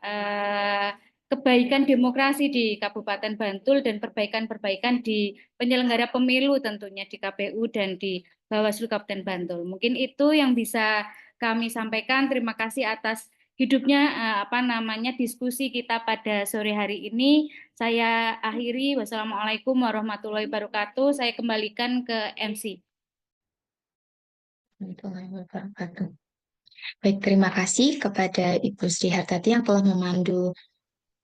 kebaikan demokrasi di Kabupaten Bantul dan perbaikan-perbaikan di penyelenggara pemilu tentunya di KPU dan di Bawaslu Kabupaten Bantul. Mungkin itu yang bisa kami sampaikan. Terima kasih atas hidupnya diskusi kita pada sore hari ini. Saya akhiri. Wassalamualaikum warahmatullahi wabarakatuh. Saya kembalikan ke MC. Baik, terima kasih kepada Ibu Sri Hartati yang telah memandu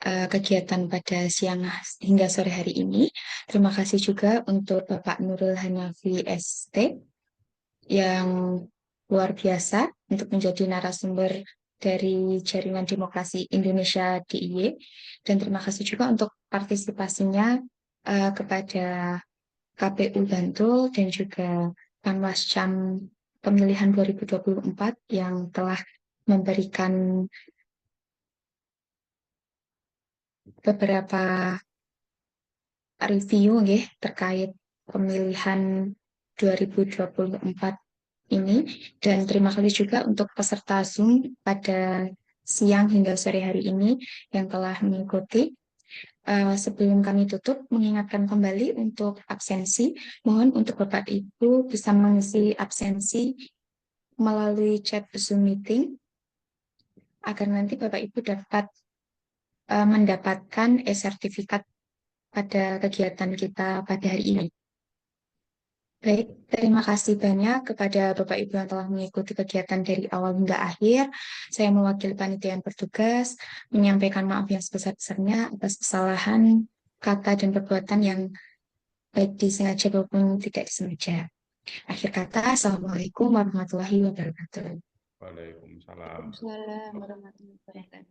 kegiatan pada siang hingga sore hari ini. Terima kasih juga untuk Bapak Nurul Hanafi ST yang luar biasa untuk menjadi narasumber dari Jaringan Demokrasi Indonesia DIY. Dan terima kasih juga untuk partisipasinya kepada KPU Bantul dan juga Panwascam pemilihan 2024 yang telah memberikan beberapa review terkait pemilihan 2024 ini, dan terima kasih juga untuk peserta Zoom pada siang hingga sore hari ini yang telah mengikuti. Sebelum kami tutup, mengingatkan kembali untuk absensi, mohon untuk Bapak Ibu bisa mengisi absensi melalui chat Zoom meeting agar nanti Bapak Ibu dapat mendapatkan e-sertifikat pada kegiatan kita pada hari ini. Baik, terima kasih banyak kepada Bapak Ibu yang telah mengikuti kegiatan dari awal hingga akhir. Saya mewakili panitia yang bertugas menyampaikan maaf yang sebesar-besarnya atas kesalahan kata dan perbuatan yang baik disengaja maupun tidak disengaja. Akhir kata, Assalamualaikum warahmatullahi wabarakatuh. Waalaikumsalam. Waalaikumsalam warahmatullahi wabarakatuh.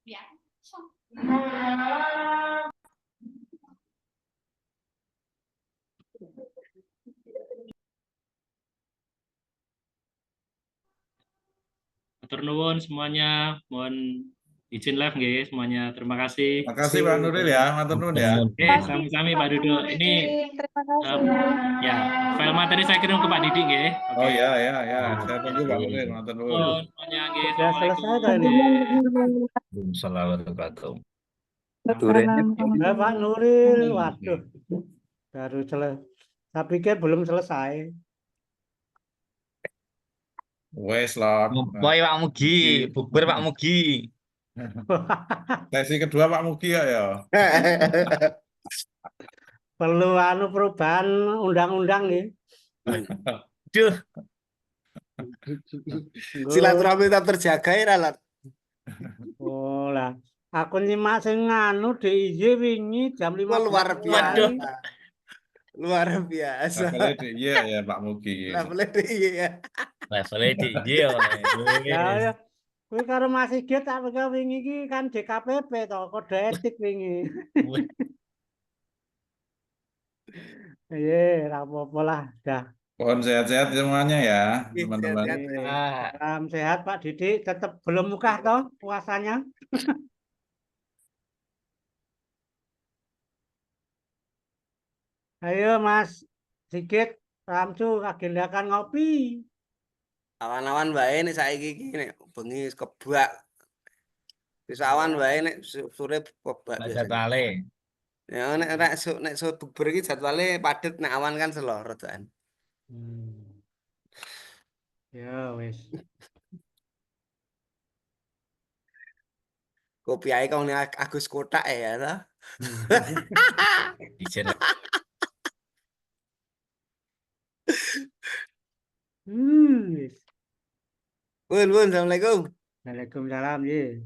Ya. Atur nuwun semuanya, mohon izin live nggih semuanya. Terima kasih. Terima kasih Pak Nuril ya, matur nuwun ya. Oke, sami-sami Pak Duduk. Ini Terima kasih. ya, file materi saya kirim ke Pak Didi nggih. Oh ya, saya tunggu Pak Nuril, matur nuwun. Nuwun semuanya nggih. Sudah selesai kali ini. Assalamualaikum. Waalaikumsalam warahmatullahi wabarakatuh. Nah, Pak Nuril, waduh, baru selesai. Saya pikir belum selesai. Wes lah. Ngopoy Pak Mugi, bubur Pak Mugi. Sesi kedua Pak Mugi ya. Perlu perubahan undang-undang nih. Duh, Silaturahmi tetap terjaga ya, Lat. Oh lah, aku nyimak sing nganu DIY wingi jam 15 Luar mulai. biasa. Luar biasa. Levelnya iya ya Pak Mugi. Levelnya ya. levelnya tinggi ya. Ya, kuwi karo Mas Sigit tak pegang wingi iki kan DKPP to, kode etik wingi. Iya, ora apa-apa lah, dah. Pohon sehat-sehat semuanya ya, teman-teman. Salam sehat Pak Didik, tetap belum buka toh puasanya. Ayo Mas Sigit, Ramsu agendakan ngopi. Awan-awan bae nek saiki iki nek bengi kebak. Wis awan bae nek sore kebak biasanya. Jadwale. Ya nek bubur iki jadwale padet nek awan kan selo rodaan. Ya wis. Kopi ae kau nek Agus Kotak ya ta. Wis. Bun, assalamualaikum. Waalaikumsalam, ye.